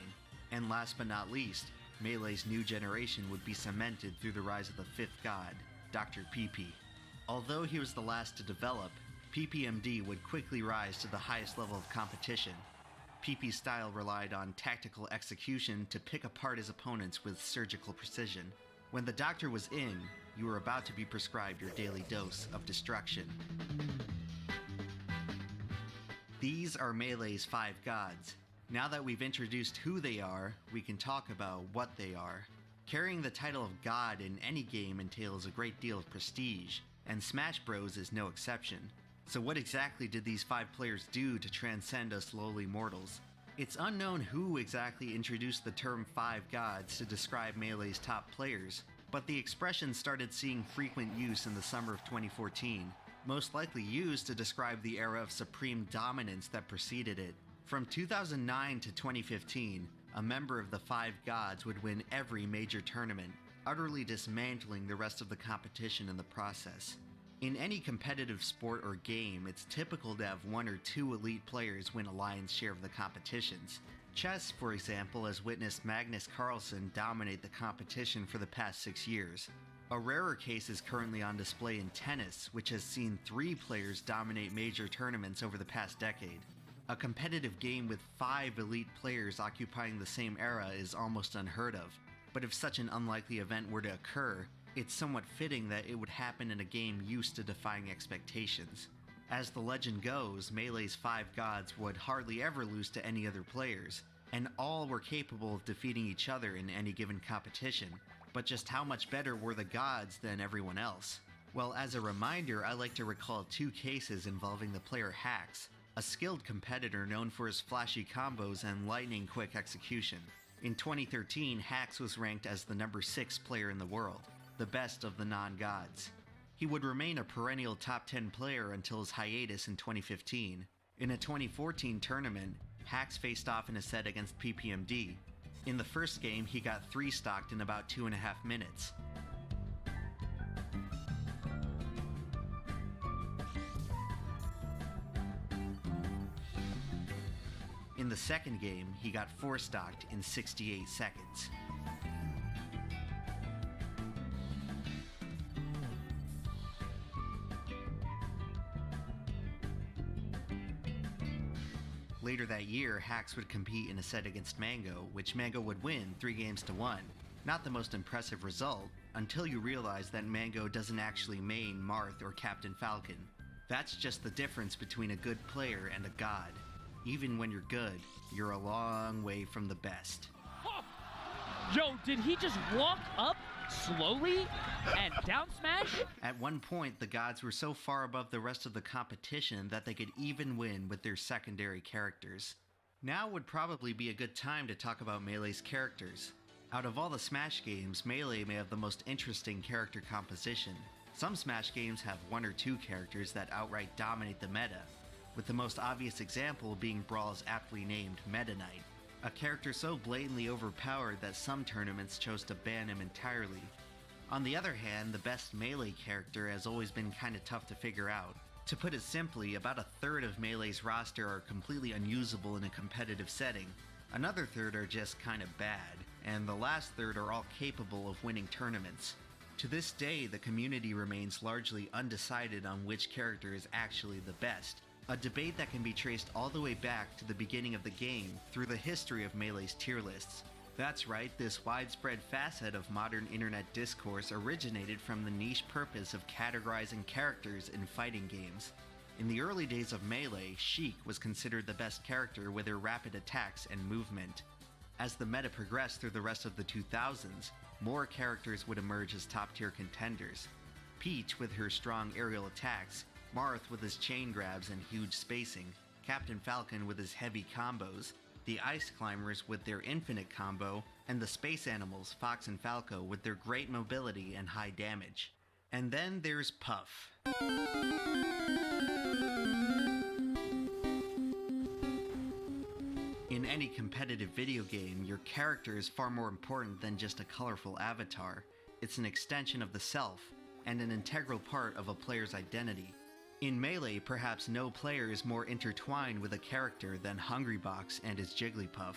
and last but not least, Melee's new generation would be cemented through the rise of the fifth god, Dr. PP. Although he was the last to develop, PPMD would quickly rise to the highest level of competition. PP's style relied on tactical execution to pick apart his opponents with surgical precision. When the doctor was in, you were about to be prescribed your daily dose of destruction. These are Melee's 5 gods. Now that we've introduced who they are, we can talk about what they are. Carrying the title of God in any game entails a great deal of prestige, and Smash Bros is no exception. So what exactly did these 5 players do to transcend us lowly mortals? It's unknown who exactly introduced the term 5 gods to describe Melee's top players, but the expression started seeing frequent use in the summer of 2014, most likely used to describe the era of supreme dominance that preceded it. From 2009 to 2015, a member of the 5 gods would win every major tournament, utterly dismantling the rest of the competition in the process. In any competitive sport or game, it's typical to have 1 or 2 elite players win a lion's share of the competitions. Chess, for example, has witnessed Magnus Carlsen dominate the competition for the past 6 years. A rarer case is currently on display in tennis, which has seen 3 players dominate major tournaments over the past decade. A competitive game with 5 elite players occupying the same era is almost unheard of, but if such an unlikely event were to occur, it's somewhat fitting that it would happen in a game used to defying expectations. As the legend goes, Melee's 5 gods would hardly ever lose to any other players, and all were capable of defeating each other in any given competition, but just how much better were the gods than everyone else? Well, as a reminder, I like to recall 2 cases involving the player Hax, a skilled competitor known for his flashy combos and lightning-quick execution. In 2013, Hax was ranked as the number 6 player in the world, the best of the non-gods. He would remain a perennial top 10 player until his hiatus in 2015. In a 2014 tournament, Hax faced off in a set against PPMD. In the first game, he got 3-stocked in about 2.5 minutes. In the second game, he got 4-stocked in 68 seconds. Later that year, Hax would compete in a set against Mango, which Mango would win 3-1. Not the most impressive result, until you realize that Mango doesn't actually main Marth or Captain Falcon. That's just the difference between a good player and a god. Even when you're good, you're a long way from the best. Yo, did he just walk up slowly and down smash? At one point, the gods were so far above the rest of the competition that they could even win with their secondary characters. Now would probably be a good time to talk about Melee's characters. Out of all the Smash games, Melee may have the most interesting character composition. Some Smash games have 1 or 2 characters that outright dominate the meta, with the most obvious example being Brawl's aptly named Meta Knight, a character so blatantly overpowered that some tournaments chose to ban him entirely. On the other hand, the best Melee character has always been kinda tough to figure out. To put it simply, about a third of Melee's roster are completely unusable in a competitive setting, another third are just kinda bad, and the last third are all capable of winning tournaments. To this day, the community remains largely undecided on which character is actually the best, a debate that can be traced all the way back to the beginning of the game through the history of Melee's tier lists. That's right, this widespread facet of modern internet discourse originated from the niche purpose of categorizing characters in fighting games. In the early days of Melee, Sheik was considered the best character with her rapid attacks and movement. As the meta progressed through the rest of the 2000s, more characters would emerge as top-tier contenders. Peach with her strong aerial attacks, Marth with his chain grabs and huge spacing, Captain Falcon with his heavy combos, the Ice Climbers with their infinite combo, and the Space Animals, Fox and Falco, with their great mobility and high damage. And then there's Puff. In any competitive video game, your character is far more important than just a colorful avatar. It's an extension of the self, and an integral part of a player's identity. In Melee, perhaps no player is more intertwined with a character than Hungrybox and his Jigglypuff.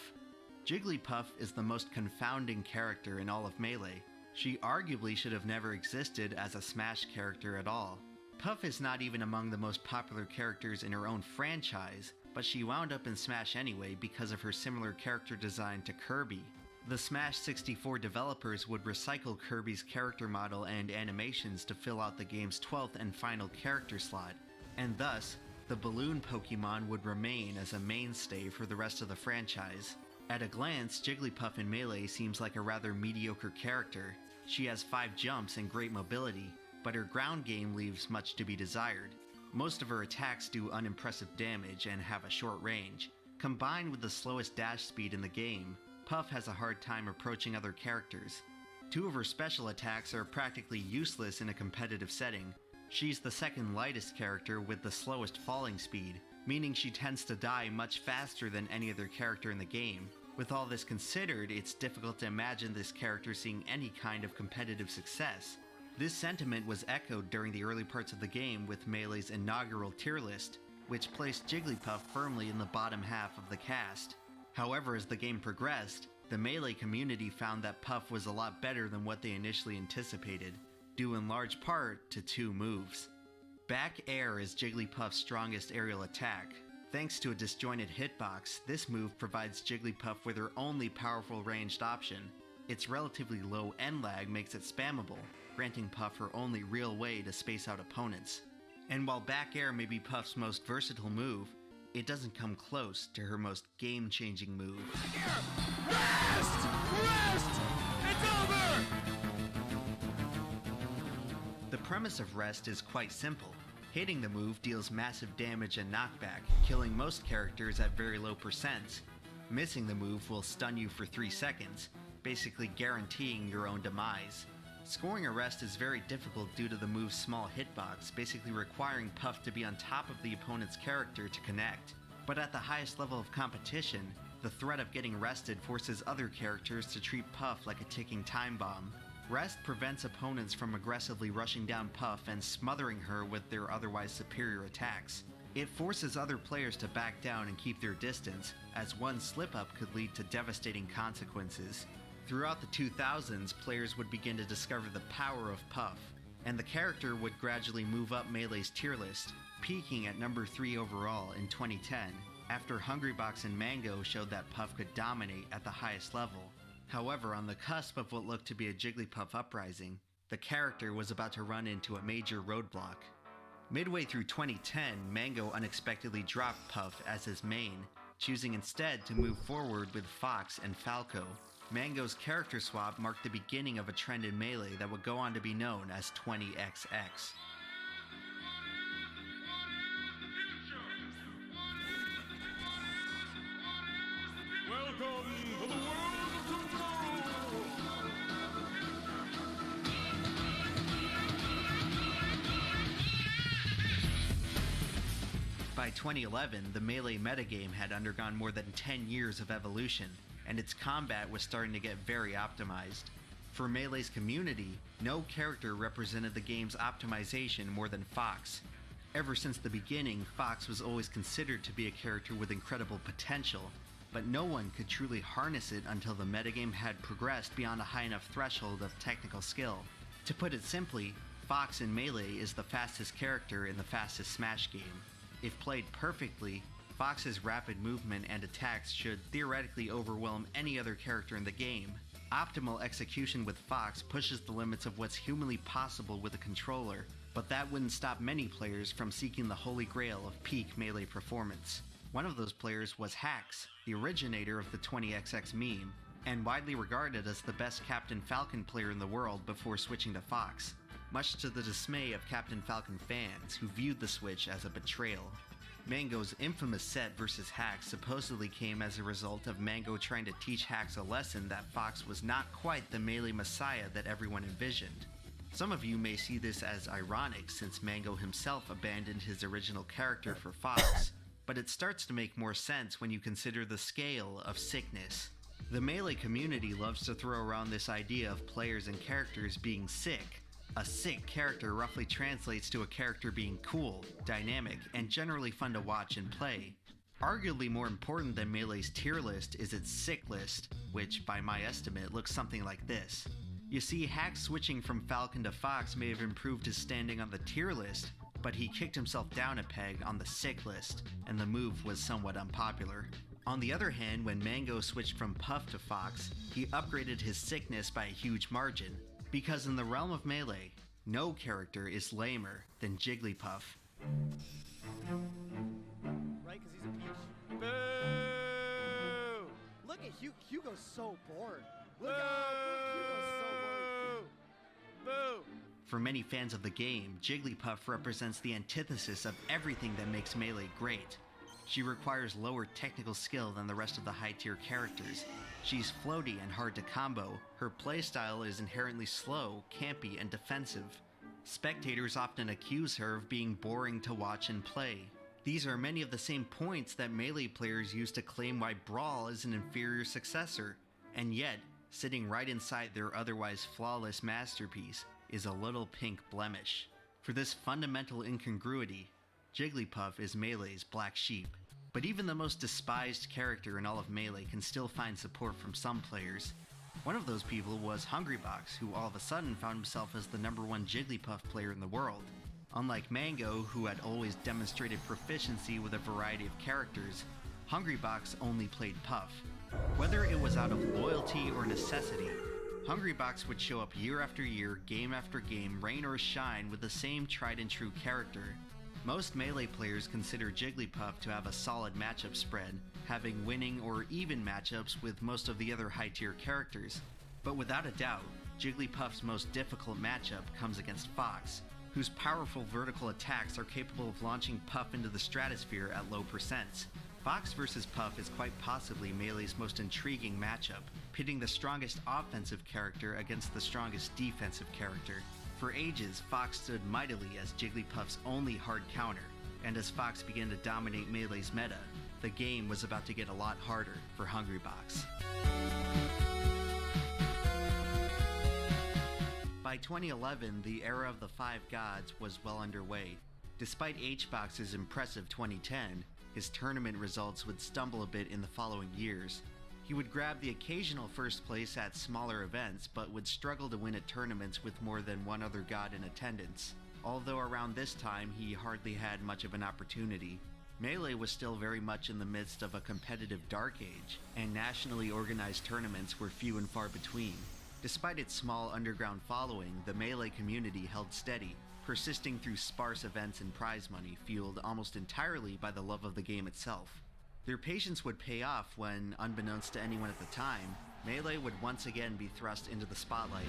Jigglypuff is the most confounding character in all of Melee. She arguably should have never existed as a Smash character at all. Puff is not even among the most popular characters in her own franchise, but she wound up in Smash anyway because of her similar character design to Kirby. The Smash 64 developers would recycle Kirby's character model and animations to fill out the game's 12th and final character slot, and thus, the balloon Pokemon would remain as a mainstay for the rest of the franchise. At a glance, Jigglypuff in Melee seems like a rather mediocre character. She has 5 jumps and great mobility, but her ground game leaves much to be desired. Most of her attacks do unimpressive damage and have a short range. Combined with the slowest dash speed in the game, Puff has a hard time approaching other characters. 2 of her special attacks are practically useless in a competitive setting. She's the second lightest character with the slowest falling speed, meaning she tends to die much faster than any other character in the game. With all this considered, it's difficult to imagine this character seeing any kind of competitive success. This sentiment was echoed during the early parts of the game with Melee's inaugural tier list, which placed Jigglypuff firmly in the bottom half of the cast. However, as the game progressed, the Melee community found that Puff was a lot better than what they initially anticipated, due in large part to 2 moves. Back Air is Jigglypuff's strongest aerial attack. Thanks to a disjointed hitbox, this move provides Jigglypuff with her only powerful ranged option. Its relatively low end lag makes it spammable, granting Puff her only real way to space out opponents. And while Back Air may be Puff's most versatile move, it doesn't come close to her most game-changing move. Rest! Rest! It's over! The premise of Rest is quite simple. Hitting the move deals massive damage and knockback, killing most characters at very low percents. Missing the move will stun you for 3 seconds, basically guaranteeing your own demise. Scoring a rest is very difficult due to the move's small hitbox, basically requiring Puff to be on top of the opponent's character to connect. But at the highest level of competition, the threat of getting rested forces other characters to treat Puff like a ticking time bomb. Rest prevents opponents from aggressively rushing down Puff and smothering her with their otherwise superior attacks. It forces other players to back down and keep their distance, as one slip-up could lead to devastating consequences. Throughout the 2000s, players would begin to discover the power of Puff, and the character would gradually move up Melee's tier list, peaking at number 3 overall in 2010, after Hungrybox and Mango showed that Puff could dominate at the highest level. However, on the cusp of what looked to be a Jigglypuff uprising, the character was about to run into a major roadblock. Midway through 2010, Mango unexpectedly dropped Puff as his main, choosing instead to move forward with Fox and Falco. Mango's character swap marked the beginning of a trend in Melee that would go on to be known as 20XX. Welcome to the world of tomorrow! By 2011, the Melee metagame had undergone more than 10 years of evolution, and its combat was starting to get very optimized. For Melee's community, no character represented the game's optimization more than Fox. Ever since the beginning, Fox was always considered to be a character with incredible potential, but no one could truly harness it until the metagame had progressed beyond a high enough threshold of technical skill. To put it simply, Fox in Melee is the fastest character in the fastest Smash game. If played perfectly, Fox's rapid movement and attacks should theoretically overwhelm any other character in the game. Optimal execution with Fox pushes the limits of what's humanly possible with a controller, but that wouldn't stop many players from seeking the holy grail of peak Melee performance. One of those players was Hax, the originator of the 20XX meme, and widely regarded as the best Captain Falcon player in the world before switching to Fox, much to the dismay of Captain Falcon fans who viewed the switch as a betrayal. Mango's infamous set versus Hax supposedly came as a result of Mango trying to teach Hax a lesson that Fox was not quite the Melee messiah that everyone envisioned. Some of you may see this as ironic since Mango himself abandoned his original character for Fox, but it starts to make more sense when you consider the scale of sickness. The Melee community loves to throw around this idea of players and characters being sick. A sick character roughly translates to a character being cool, dynamic, and generally fun to watch and play. Arguably more important than Melee's tier list is its sick list, which by my estimate looks something like this. You see, Hack switching from Falcon to Fox may have improved his standing on the tier list, but he kicked himself down a peg on the sick list, and the move was somewhat unpopular. On the other hand, when Mango switched from Puff to Fox, he upgraded his sickness by a huge margin, because in the realm of Melee, no character is lamer than Jigglypuff. Right, because he's a peach. Boo! Look at Hugo's so bored. Look how Hugo's so bored. Boo! For many fans of the game, Jigglypuff represents the antithesis of everything that makes Melee great. She requires lower technical skill than the rest of the high-tier characters. She's floaty and hard to combo, her playstyle is inherently slow, campy, and defensive. Spectators often accuse her of being boring to watch and play. These are many of the same points that Melee players use to claim why Brawl is an inferior successor, and yet, sitting right inside their otherwise flawless masterpiece is a little pink blemish. For this fundamental incongruity, Jigglypuff is Melee's black sheep. But even the most despised character in all of Melee can still find support from some players. One of those people was Hungrybox, who all of a sudden found himself as the #1 Jigglypuff player in the world. Unlike Mango, who had always demonstrated proficiency with a variety of characters, Hungrybox only played Puff. Whether it was out of loyalty or necessity, Hungrybox would show up year after year, game after game, rain or shine with the same tried and true character. Most Melee players consider Jigglypuff to have a solid matchup spread, having winning or even matchups with most of the other high-tier characters. But without a doubt, Jigglypuff's most difficult matchup comes against Fox, whose powerful vertical attacks are capable of launching Puff into the stratosphere at low percents. Fox versus Puff is quite possibly Melee's most intriguing matchup, pitting the strongest offensive character against the strongest defensive character. For ages, Fox stood mightily as Jigglypuff's only hard counter, and as Fox began to dominate Melee's meta, the game was about to get a lot harder for Hungrybox. By 2011, the era of the Five Gods was well underway. Despite HBox's impressive 2010, his tournament results would stumble a bit in the following years. He would grab the occasional first place at smaller events, but would struggle to win at tournaments with more than one other god in attendance. Although around this time he hardly had much of an opportunity. Melee was still very much in the midst of a competitive dark age, and nationally organized tournaments were few and far between. Despite its small underground following, the Melee community held steady, persisting through sparse events and prize money fueled almost entirely by the love of the game itself. Their patience would pay off when, unbeknownst to anyone at the time, Melee would once again be thrust into the spotlight.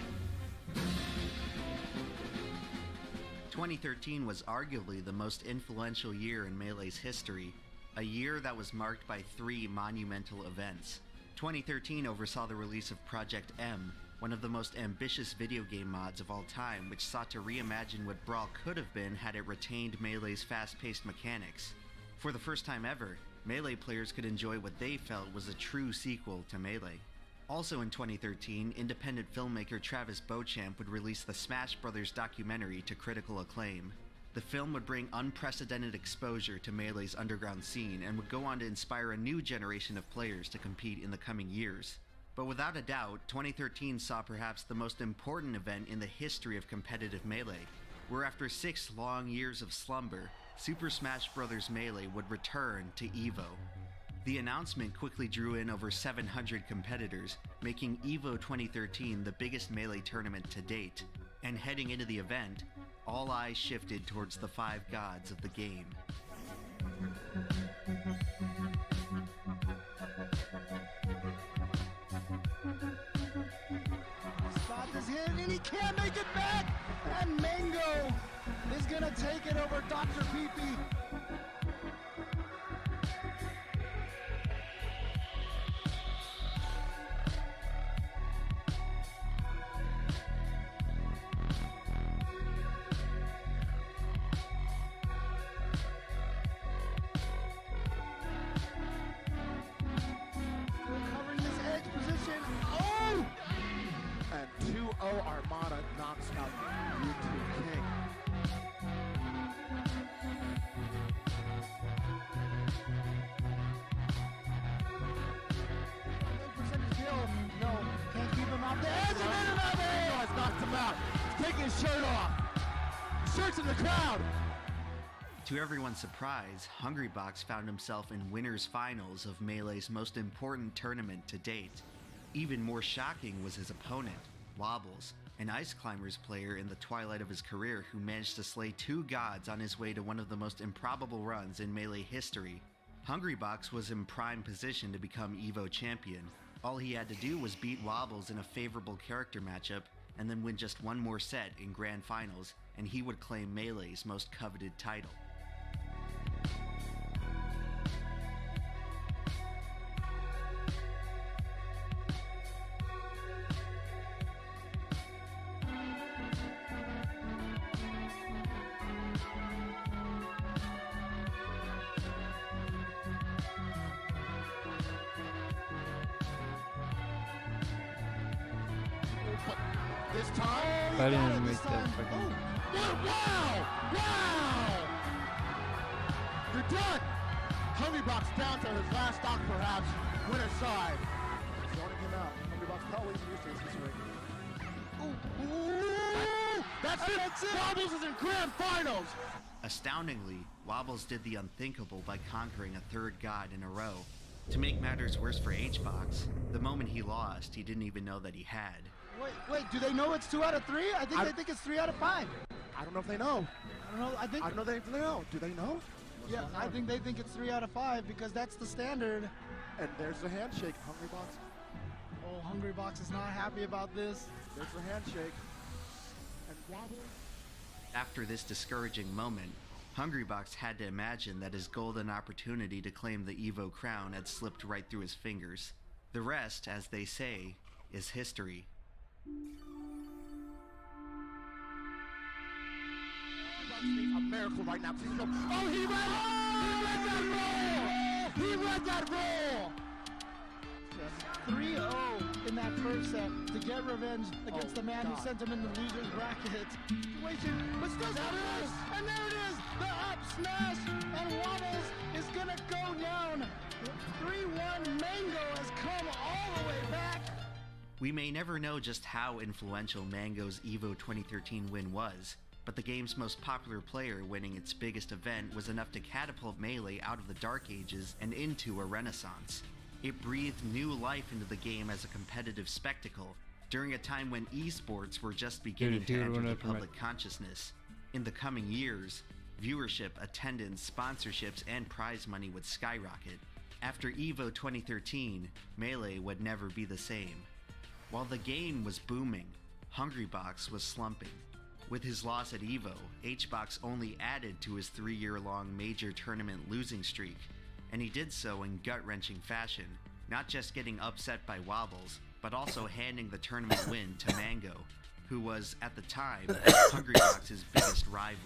2013 was arguably the most influential year in Melee's history, a year that was marked by 3 monumental events. 2013 oversaw the release of Project M, one of the most ambitious video game mods of all time, which sought to reimagine what Brawl could have been had it retained Melee's fast-paced mechanics. For the first time ever, Melee players could enjoy what they felt was a true sequel to Melee. Also in 2013, independent filmmaker Travis Beauchamp would release the Smash Bros. Documentary to critical acclaim. The film would bring unprecedented exposure to Melee's underground scene and would go on to inspire a new generation of players to compete in the coming years. But without a doubt, 2013 saw perhaps the most important event in the history of competitive Melee, where after 6 long years of slumber, Super Smash Bros. Melee would return to EVO. The announcement quickly drew in over 700 competitors, making EVO 2013 the biggest Melee tournament to date. And heading into the event, all eyes shifted towards the 5 gods of the game. Spot is hit and he can't make it back! And Mango is gonna take it over Dr. Pee-Pee. Covering this edge position. Oh! And 2-0 Armada knocks out YouTube King. shirt off. Shirts in the crowd. To everyone's surprise, Hungrybox found himself in winners finals of Melee's most important tournament to date. Even more shocking was his opponent, Wobbles, an Ice Climbers player in the twilight of his career who managed to slay 2 gods on his way to one of the most improbable runs in Melee history. Hungrybox was in prime position to become EVO champion. All he had to do was beat Wobbles in a favorable character matchup and then win just one more set in Grand Finals, and he would claim Melee's most coveted title. This time, I he got didn't it make this that time. fucking- Oh, wow! Wow! You're done! Hungrybox down to his last stock, perhaps. Winner side. Zoning him out. Hungrybox always used to this ring. Ooh! That's it! Wobbles is in grand finals! Astoundingly, Wobbles did the unthinkable by conquering a 3rd god in a row. To make matters worse for HBox, the moment he lost, he didn't even know that he had. Wait, do they know it's 2 out of 3? I think they think it's 3 out of 5. I don't know if they know. I don't know. I don't know if they know. Do they know? Yeah, I think they think it's 3 out of 5 because that's the standard. And there's the handshake, Hungrybox. Oh, Hungrybox is not happy about this. There's the handshake. And Wobble. After this discouraging moment, Hungrybox had to imagine that his golden opportunity to claim the EVO crown had slipped right through his fingers. The rest, as they say, is history. Hungrybox needs a miracle right now. Oh, he read that roll! He read that roll! 3-0 in that first set to get revenge against the man who sent him in the loser's bracket. Situation, but still there it is! And there it is! The up smash! And Wobbles is gonna go down! 3-1 Mango has come all the way back! We may never know just how influential Mango's EVO 2013 win was, but the game's most popular player winning its biggest event was enough to catapult Melee out of the Dark Ages and into a renaissance. It breathed new life into the game as a competitive spectacle, during a time when esports were just beginning to enter the public consciousness. In the coming years, viewership, attendance, sponsorships, and prize money would skyrocket. After EVO 2013, Melee would never be the same. While the game was booming, Hungrybox was slumping. With his loss at EVO, HBox only added to his 3-year-long major tournament losing streak, and he did so in gut-wrenching fashion, not just getting upset by Wobbles, but also handing the tournament win to Mango, who was, at the time, Hungrybox's biggest rival.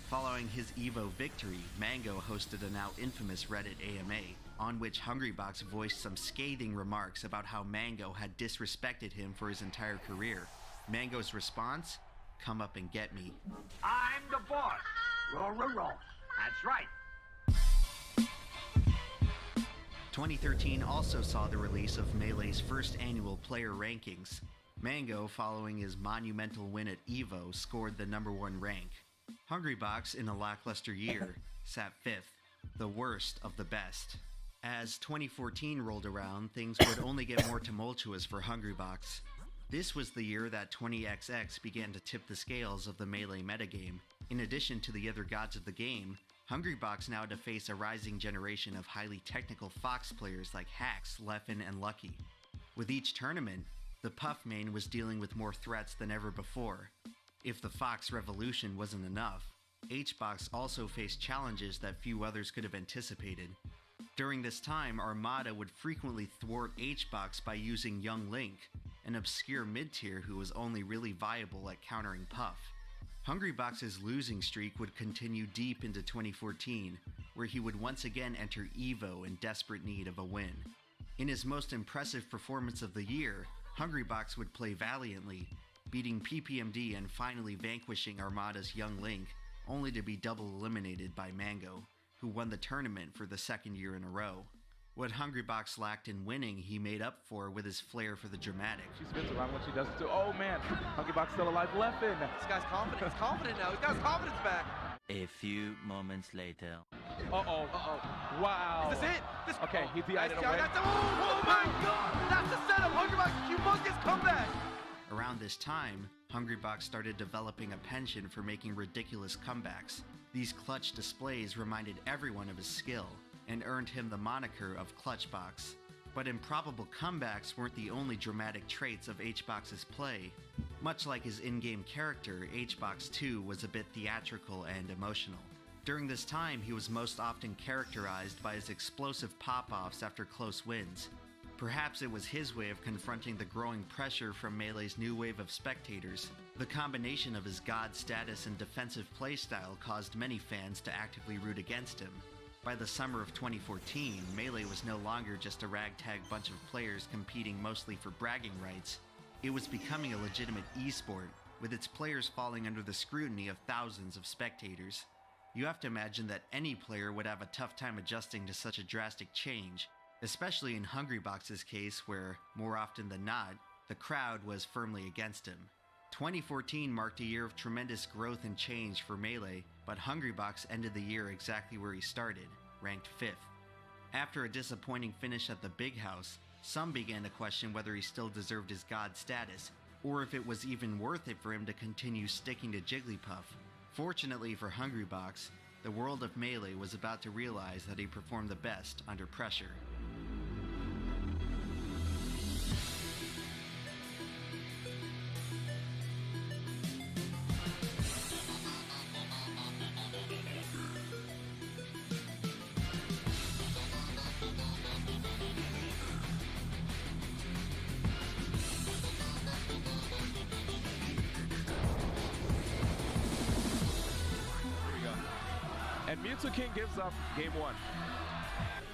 Following his EVO victory, Mango hosted a now infamous Reddit AMA, on which Hungrybox voiced some scathing remarks about how Mango had disrespected him for his entire career. Mango's response? Come up and get me. I'm the boss. Roll, roll, roll. That's right. 2013 also saw the release of Melee's first annual player rankings. Mango, following his monumental win at EVO, scored the #1 rank. Hungrybox, in a lackluster year, sat 5th, the worst of the best. As 2014 rolled around, things would only get more tumultuous for Hungrybox. This was the year that 20XX began to tip the scales of the Melee metagame. In addition to the other gods of the game, Hungrybox now had to face a rising generation of highly technical Fox players like Hax, Leffen, and Lucky. With each tournament, the Puff main was dealing with more threats than ever before. If the Fox revolution wasn't enough, HBox also faced challenges that few others could have anticipated. During this time, Armada would frequently thwart HBox by using Young Link, an obscure mid-tier who was only really viable at countering Puff. Hungrybox's losing streak would continue deep into 2014, where he would once again enter EVO in desperate need of a win. In his most impressive performance of the year, Hungrybox would play valiantly, beating PPMD and finally vanquishing Armada's Young Link, only to be double eliminated by Mango, who won the tournament for the 2nd year in a row. What Hungrybox lacked in winning, he made up for with his flair for the dramatic. She spins around when she does it too. Oh man, Hungrybox still alive, left in. This guy's confident. He's confident now. He's got his confidence back. A few moments later. Uh-oh. Wow. Is this it? Okay, he PI'd it away. Oh my God! That's the setup. Hungrybox's humongous comeback. Around this time, Hungrybox started developing a penchant for making ridiculous comebacks. These clutch displays reminded everyone of his skill, and earned him the moniker of Clutchbox. But improbable comebacks weren't the only dramatic traits of H-Box's play. Much like his in-game character, H-Box 2 was a bit theatrical and emotional. During this time, he was most often characterized by his explosive pop-offs after close wins. Perhaps it was his way of confronting the growing pressure from Melee's new wave of spectators. The combination of his god status and defensive playstyle caused many fans to actively root against him. By the summer of 2014, Melee was no longer just a ragtag bunch of players competing mostly for bragging rights. It was becoming a legitimate esport, with its players falling under the scrutiny of thousands of spectators. You have to imagine that any player would have a tough time adjusting to such a drastic change, especially in Hungrybox's case where, more often than not, the crowd was firmly against him. 2014 marked a year of tremendous growth and change for Melee, but Hungrybox ended the year exactly where he started, ranked 5th. After a disappointing finish at the Big House, some began to question whether he still deserved his god status, or if it was even worth it for him to continue sticking to Jigglypuff. Fortunately for Hungrybox, the world of Melee was about to realize that he performed the best under pressure. And Mewtwo King gives up game 1.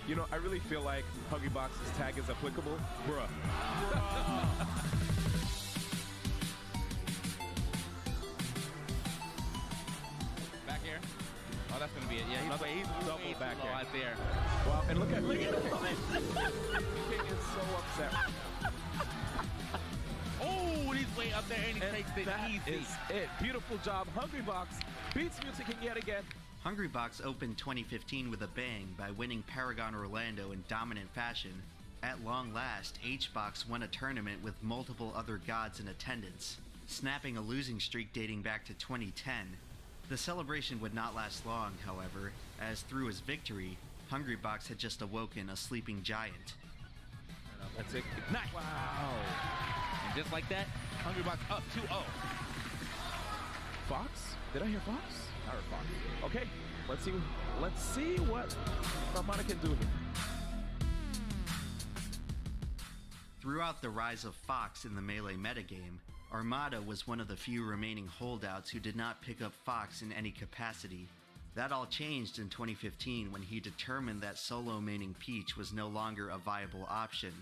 You know, I really feel like Hungrybox's tag is applicable. Bruh. Back here. Oh, that's gonna be it. Yeah, he's double back low here. out there. Wow, and look at him. King is so upset. Oh, he's way up there and he takes it That easy. is it. Beautiful job. Hungrybox beats Mewtwo King yet again. Hungrybox opened 2015 with a bang by winning Paragon Orlando in dominant fashion. At long last, H-Box won a tournament with multiple other gods in attendance, snapping a losing streak dating back to 2010. The celebration would not last long, however, as through his victory, Hungrybox had just awoken a sleeping giant. That's it. Nice. Wow. And just like that, Hungrybox up 2-0. Fox? Did I hear Fox? I heard Fox. Okay, let's see what Armada can do here. Throughout the rise of Fox in the Melee metagame, Armada was one of the few remaining holdouts who did not pick up Fox in any capacity. That all changed in 2015 when he determined that solo maining Peach was no longer a viable option.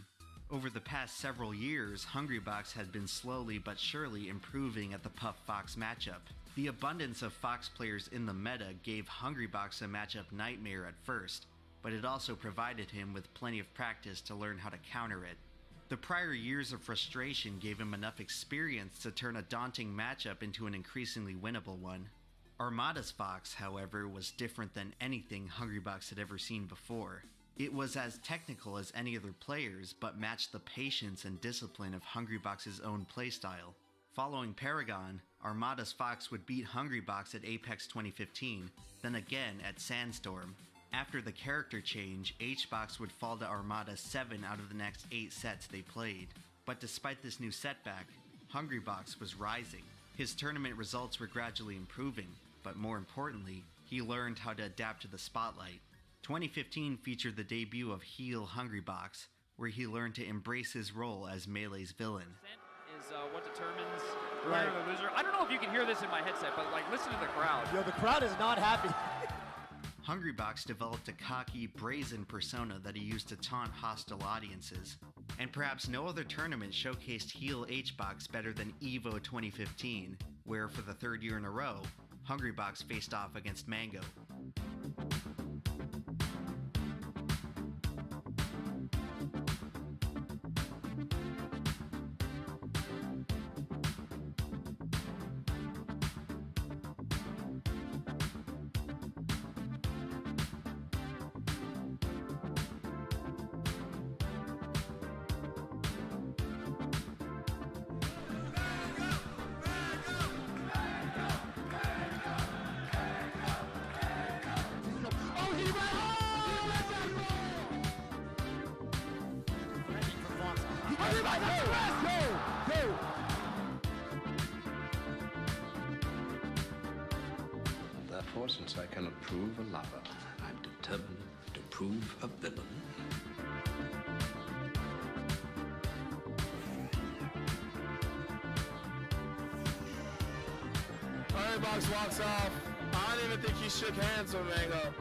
Over the past several years, Hungrybox had been slowly but surely improving at the Puff-Fox matchup. The abundance of Fox players in the meta gave Hungrybox a matchup nightmare at first, but it also provided him with plenty of practice to learn how to counter it. The prior years of frustration gave him enough experience to turn a daunting matchup into an increasingly winnable one. Armada's Fox, however, was different than anything Hungrybox had ever seen before. It was as technical as any other players, but matched the patience and discipline of Hungrybox's own playstyle. Following Paragon, Armada's Fox would beat Hungrybox at Apex 2015, then again at Sandstorm. After the character change, H-Box would fall to Armada 7 out of the next 8 sets they played. But despite this new setback, Hungrybox was rising. His tournament results were gradually improving, but more importantly, he learned how to adapt to the spotlight. 2015 featured the debut of heel Hungrybox, where he learned to embrace his role as Melee's villain. Is what determines the winner or the loser. I don't know if you can hear this in my headset, but like listen to the crowd. Yo, the crowd is not happy. Hungrybox developed a cocky, brazen persona that he used to taunt hostile audiences. And perhaps no other tournament showcased heel H-Box better than EVO 2015, where for the 3rd year in a row, Hungrybox faced off against Mango. Therefore, since I can approve a lover, I'm determined to prove a villain. Hungrybox walks off. I don't even think he shook hands with Mango.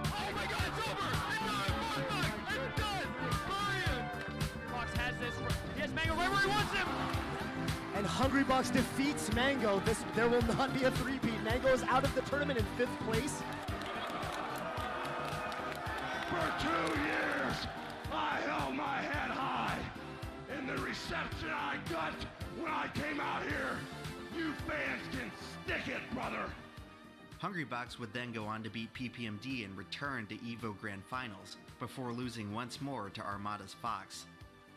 Oh my God, it's over! It's done! Brian! Fox has this. He has Mango right where he wants him! And Hungrybox defeats Mango. There will not be a three-peat. Mango is out of the tournament in 5th place. For 2 years, I held my head high. In the reception I got when I came out here, you fans can stick it, brother. Hungrybox would then go on to beat PPMD and return to EVO Grand Finals, before losing once more to Armada's Fox.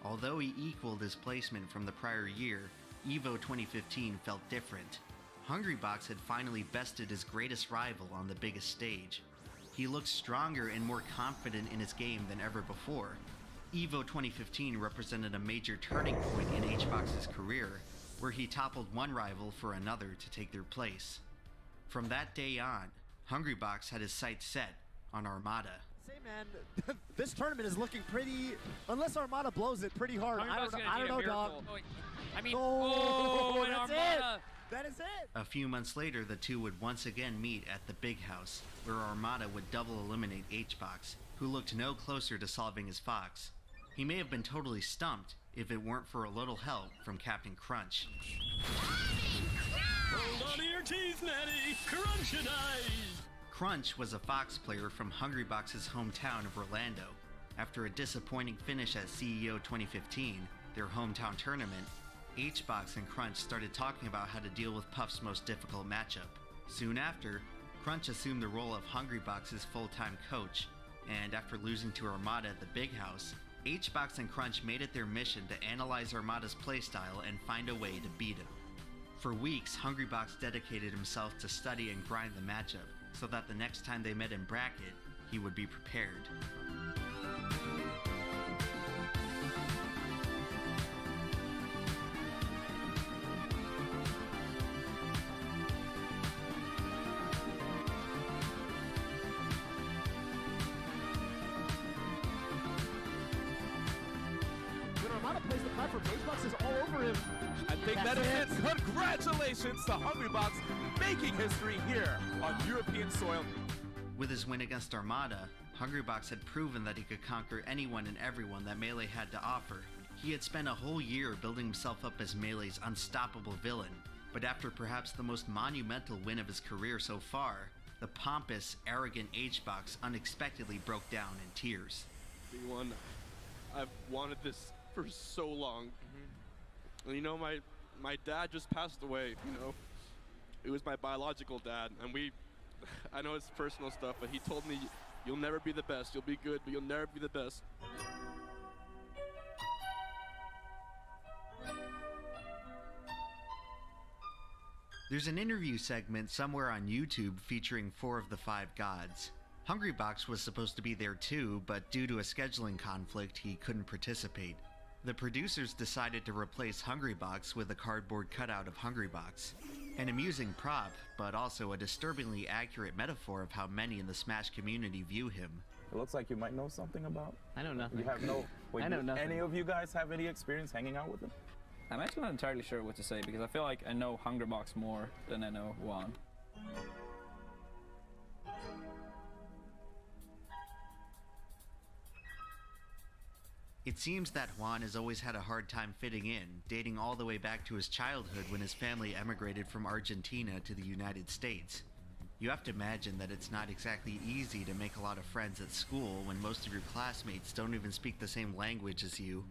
Although he equaled his placement from the prior year, EVO 2015 felt different. Hungrybox had finally bested his greatest rival on the biggest stage. He looked stronger and more confident in his game than ever before. EVO 2015 represented a major turning point in HBox's career, where he toppled one rival for another to take their place. From that day on, Hungrybox had his sights set on Armada. Say, man, this tournament is looking pretty, unless Armada blows it pretty hard. I don't know, dog. I mean, and that's Armada. it. That is it. A few months later, the two would once again meet at the Big House, where Armada would double eliminate HBox, who looked no closer to solving his Fox. He may have been totally stumped if it weren't for a little help from Captain Crunch. Hold on to your teeth, Natty. Crunch-a-dice. Crunch was a Fox player from Hungrybox's hometown of Orlando. After a disappointing finish at CEO 2015, their hometown tournament, HBox and Crunch started talking about how to deal with Puff's most difficult matchup. Soon after, Crunch assumed the role of Hungrybox's full-time coach, and after losing to Armada at the Big House, HBox and Crunch made it their mission to analyze Armada's playstyle and find a way to beat him. For weeks, Hungrybox dedicated himself to study and grind the matchup, so that the next time they met in bracket, he would be prepared. When Armada plays the platform, HBox is all over him. I think that is it. Congratulations to Hungrybox, making history here on European soil. With his win against Armada, Hungrybox had proven that he could conquer anyone and everyone that Melee had to offer. He had spent a whole year building himself up as Melee's unstoppable villain, but after perhaps the most monumental win of his career so far, the pompous, arrogant HBox unexpectedly broke down in tears. B1, I've wanted this for so long. And you know, my dad just passed away, you know. It was my biological dad, and I know it's personal stuff, but he told me, you'll never be the best. You'll be good, but you'll never be the best. There's an interview segment somewhere on YouTube featuring 4 of the 5 gods. Hungrybox was supposed to be there too, but due to a scheduling conflict, he couldn't participate. The producers decided to replace Hungrybox with a cardboard cutout of Hungrybox. An amusing prop, but also a disturbingly accurate metaphor of how many in the Smash community view him. It looks like you might know something about. I know nothing. You have no. Wait, I know nothing. Any of you guys have any experience hanging out with him? I'm actually not entirely sure what to say because I feel like I know Hungrybox more than I know Juan. It seems that Juan has always had a hard time fitting in, dating all the way back to his childhood when his family emigrated from Argentina to the United States. You have to imagine that it's not exactly easy to make a lot of friends at school when most of your classmates don't even speak the same language as you.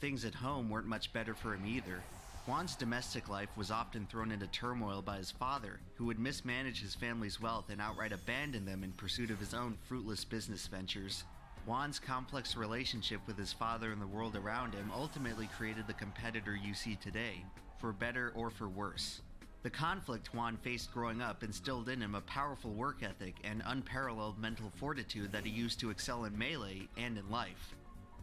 Things at home weren't much better for him either. Juan's domestic life was often thrown into turmoil by his father, who would mismanage his family's wealth and outright abandon them in pursuit of his own fruitless business ventures. Juan's complex relationship with his father and the world around him ultimately created the competitor you see today, for better or for worse. The conflict Juan faced growing up instilled in him a powerful work ethic and unparalleled mental fortitude that he used to excel in Melee and in life.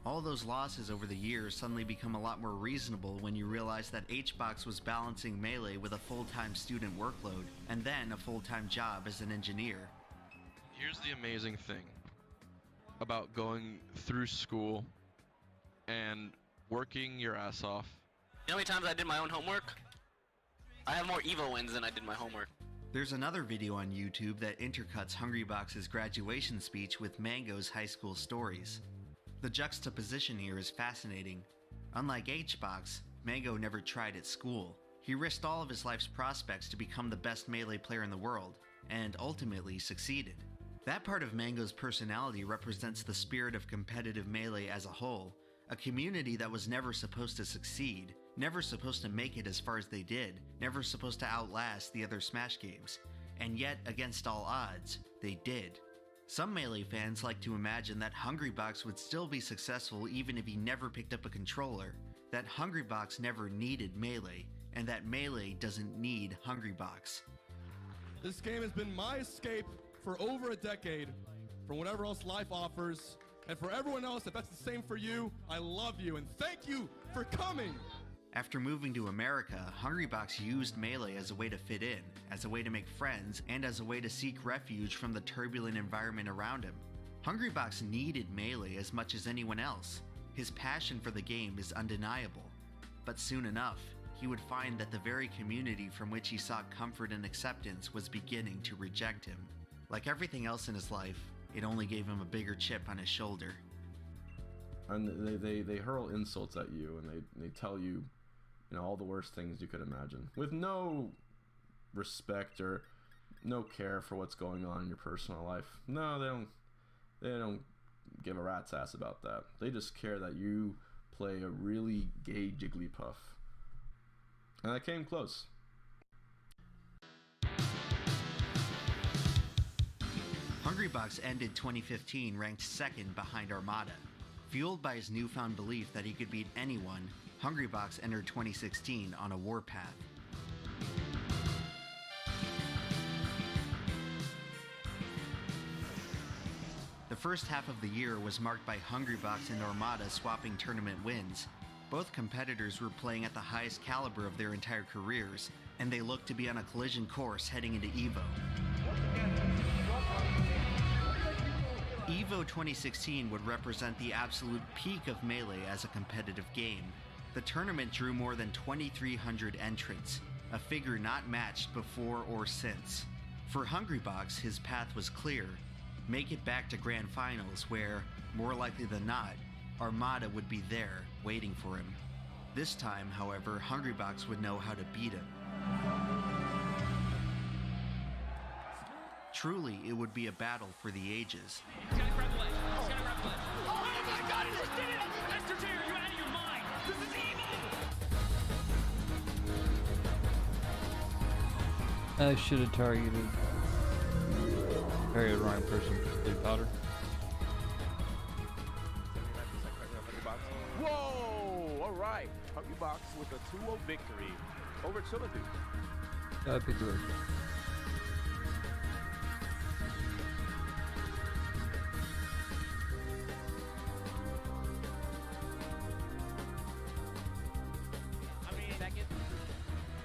All those losses over the years suddenly become a lot more reasonable when you realize that HBox was balancing Melee with a full-time student workload, and then a full-time job as an engineer. Here's the amazing thing about going through school and working your ass off. You know how many times I did my own homework? I have more Evo wins than I did my homework. There's another video on YouTube that intercuts Hungrybox's graduation speech with Mango's high school stories. The juxtaposition here is fascinating. Unlike HBox, Mango never tried at school. He risked all of his life's prospects to become the best Melee player in the world, and ultimately succeeded. That part of Mango's personality represents the spirit of competitive Melee as a whole, a community that was never supposed to succeed, never supposed to make it as far as they did, never supposed to outlast the other Smash games, and yet, against all odds, they did. Some Melee fans like to imagine that Hungrybox would still be successful even if he never picked up a controller, that Hungrybox never needed Melee, and that Melee doesn't need Hungrybox. This game has been my escape for over a decade from whatever else life offers, and for everyone else, if that's the same for you, I love you, and thank you for coming! After moving to America, Hungrybox used Melee as a way to fit in, as a way to make friends, and as a way to seek refuge from the turbulent environment around him. Hungrybox needed Melee as much as anyone else. His passion for the game is undeniable. But soon enough, he would find that the very community from which he sought comfort and acceptance was beginning to reject him. Like everything else in his life, it only gave him a bigger chip on his shoulder. And they hurl insults at you, and they tell you, all the worst things you could imagine, with no respect or no care for what's going on in your personal life. No, they don't give a rat's ass about that. They just care that you play a really gay Jigglypuff. And I came close. Hungrybox ended 2015 ranked second behind Armada. Fueled by his newfound belief that he could beat anyone, Hungrybox entered 2016 on a warpath. The first half of the year was marked by Hungrybox and Armada swapping tournament wins. Both competitors were playing at the highest caliber of their entire careers, and they looked to be on a collision course heading into EVO. EVO 2016 would represent the absolute peak of Melee as a competitive game. The tournament drew more than 2,300 entrants, a figure not matched before or since. For Hungrybox, his path was clear. Make it back to Grand Finals where, more likely than not, Armada would be there, waiting for him. This time, however, Hungrybox would know how to beat him. Truly, it would be a battle for the ages. He's gotta grab the ledge. He's gotta grab the ledge. Oh my god, he just did it! Mr. J, are you out of your mind? This is evil! I should have targeted. Targeted the wrong person. Blue powder. Whoa! Alright. Hungrybox with a 2-0 victory over Chiladu. Pick the road.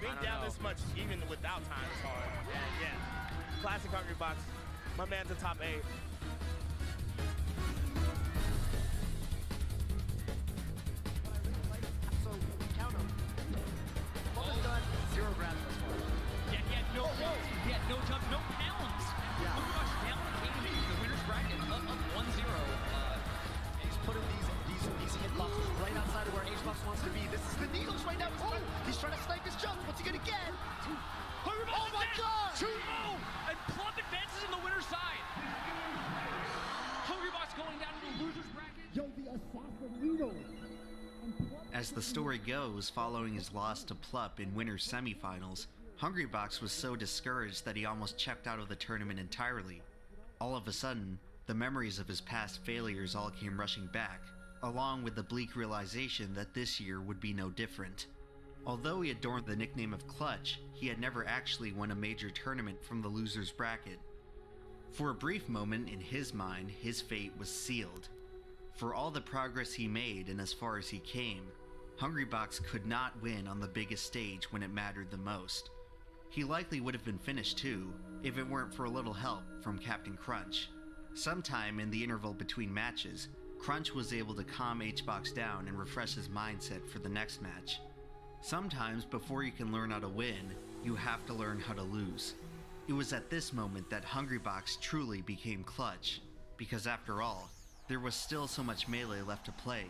Being down this much, even without time, is hard. And yeah, classic Hungrybox. My man's a top 8. So, count him. What was done? 0 grabs thus far. Yeah, he had no jumps, no pounds. Yeah. Hungrybox down came in the winner's bracket up 1-0. He's putting these hitboxes right outside of where HBox wants to be. This is the needles right now. He's trying to snipe his jump. What's he gonna get? Hungrybox Oh my god! 2-0! And Plump advances in the winner's side. Hungrybox going down to the loser's bracket. Yo, the assassin needle. As the story goes, following his loss to Plup in winner's semifinals, Hungrybox was so discouraged that he almost checked out of the tournament entirely. All of a sudden, the memories of his past failures all came rushing back, along with the bleak realization that this year would be no different. Although he adorned the nickname of Clutch, he had never actually won a major tournament from the loser's bracket. For a brief moment, in his mind, his fate was sealed. For all the progress he made and as far as he came, Hungrybox could not win on the biggest stage when it mattered the most. He likely would have been finished too, if it weren't for a little help from Captain Crunch. Sometime in the interval between matches, Crunch was able to calm H-Box down and refresh his mindset for the next match. Sometimes before you can learn how to win, you have to learn how to lose. It was at this moment that Hungrybox truly became clutch, because after all, there was still so much Melee left to play.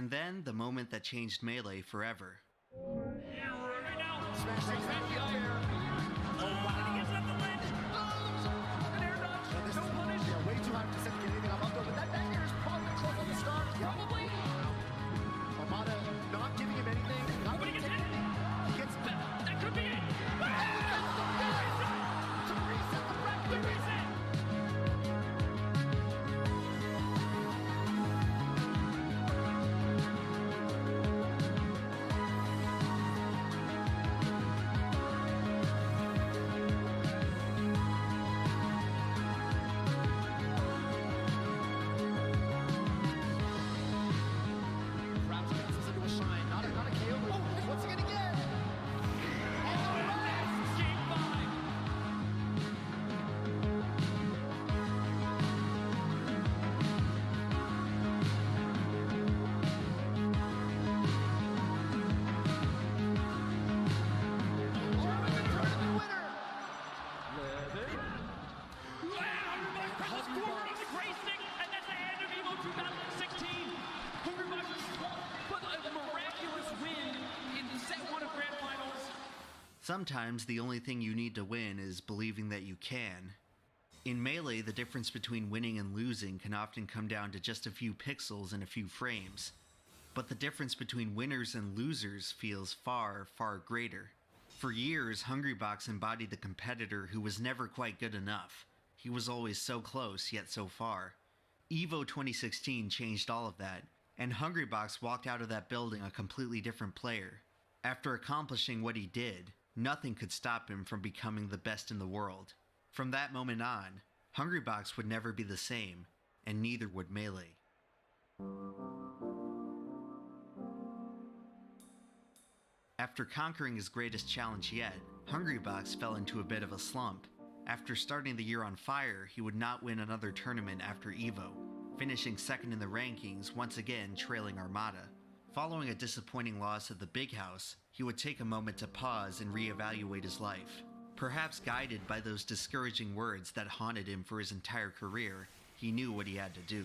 And then the moment that changed Melee forever. Sometimes the only thing you need to win is believing that you can. In Melee, the difference between winning and losing can often come down to just a few pixels and a few frames. But the difference between winners and losers feels far, far greater. For years, Hungrybox embodied the competitor who was never quite good enough. He was always so close, yet so far. EVO 2016 changed all of that, and Hungrybox walked out of that building a completely different player. After accomplishing what he did, nothing could stop him from becoming the best in the world. From that moment on, Hungrybox would never be the same, and neither would Melee. After conquering his greatest challenge yet, Hungrybox fell into a bit of a slump. After starting the year on fire, he would not win another tournament after EVO, finishing second in the rankings, once again trailing Armada. Following a disappointing loss at the Big House, he would take a moment to pause and reevaluate his life. Perhaps guided by those discouraging words that haunted him for his entire career, he knew what he had to do.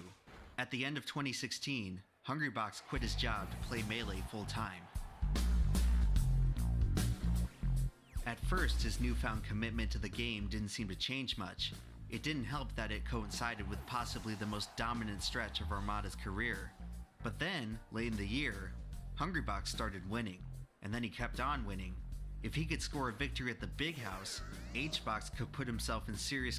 At the end of 2016, Hungrybox quit his job to play Melee full-time. At first, his newfound commitment to the game didn't seem to change much. It didn't help that it coincided with possibly the most dominant stretch of Armada's career. But then, late in the year, Hungrybox started winning, and then he kept on winning. If he could score a victory at the Big House, HBox could put himself in serious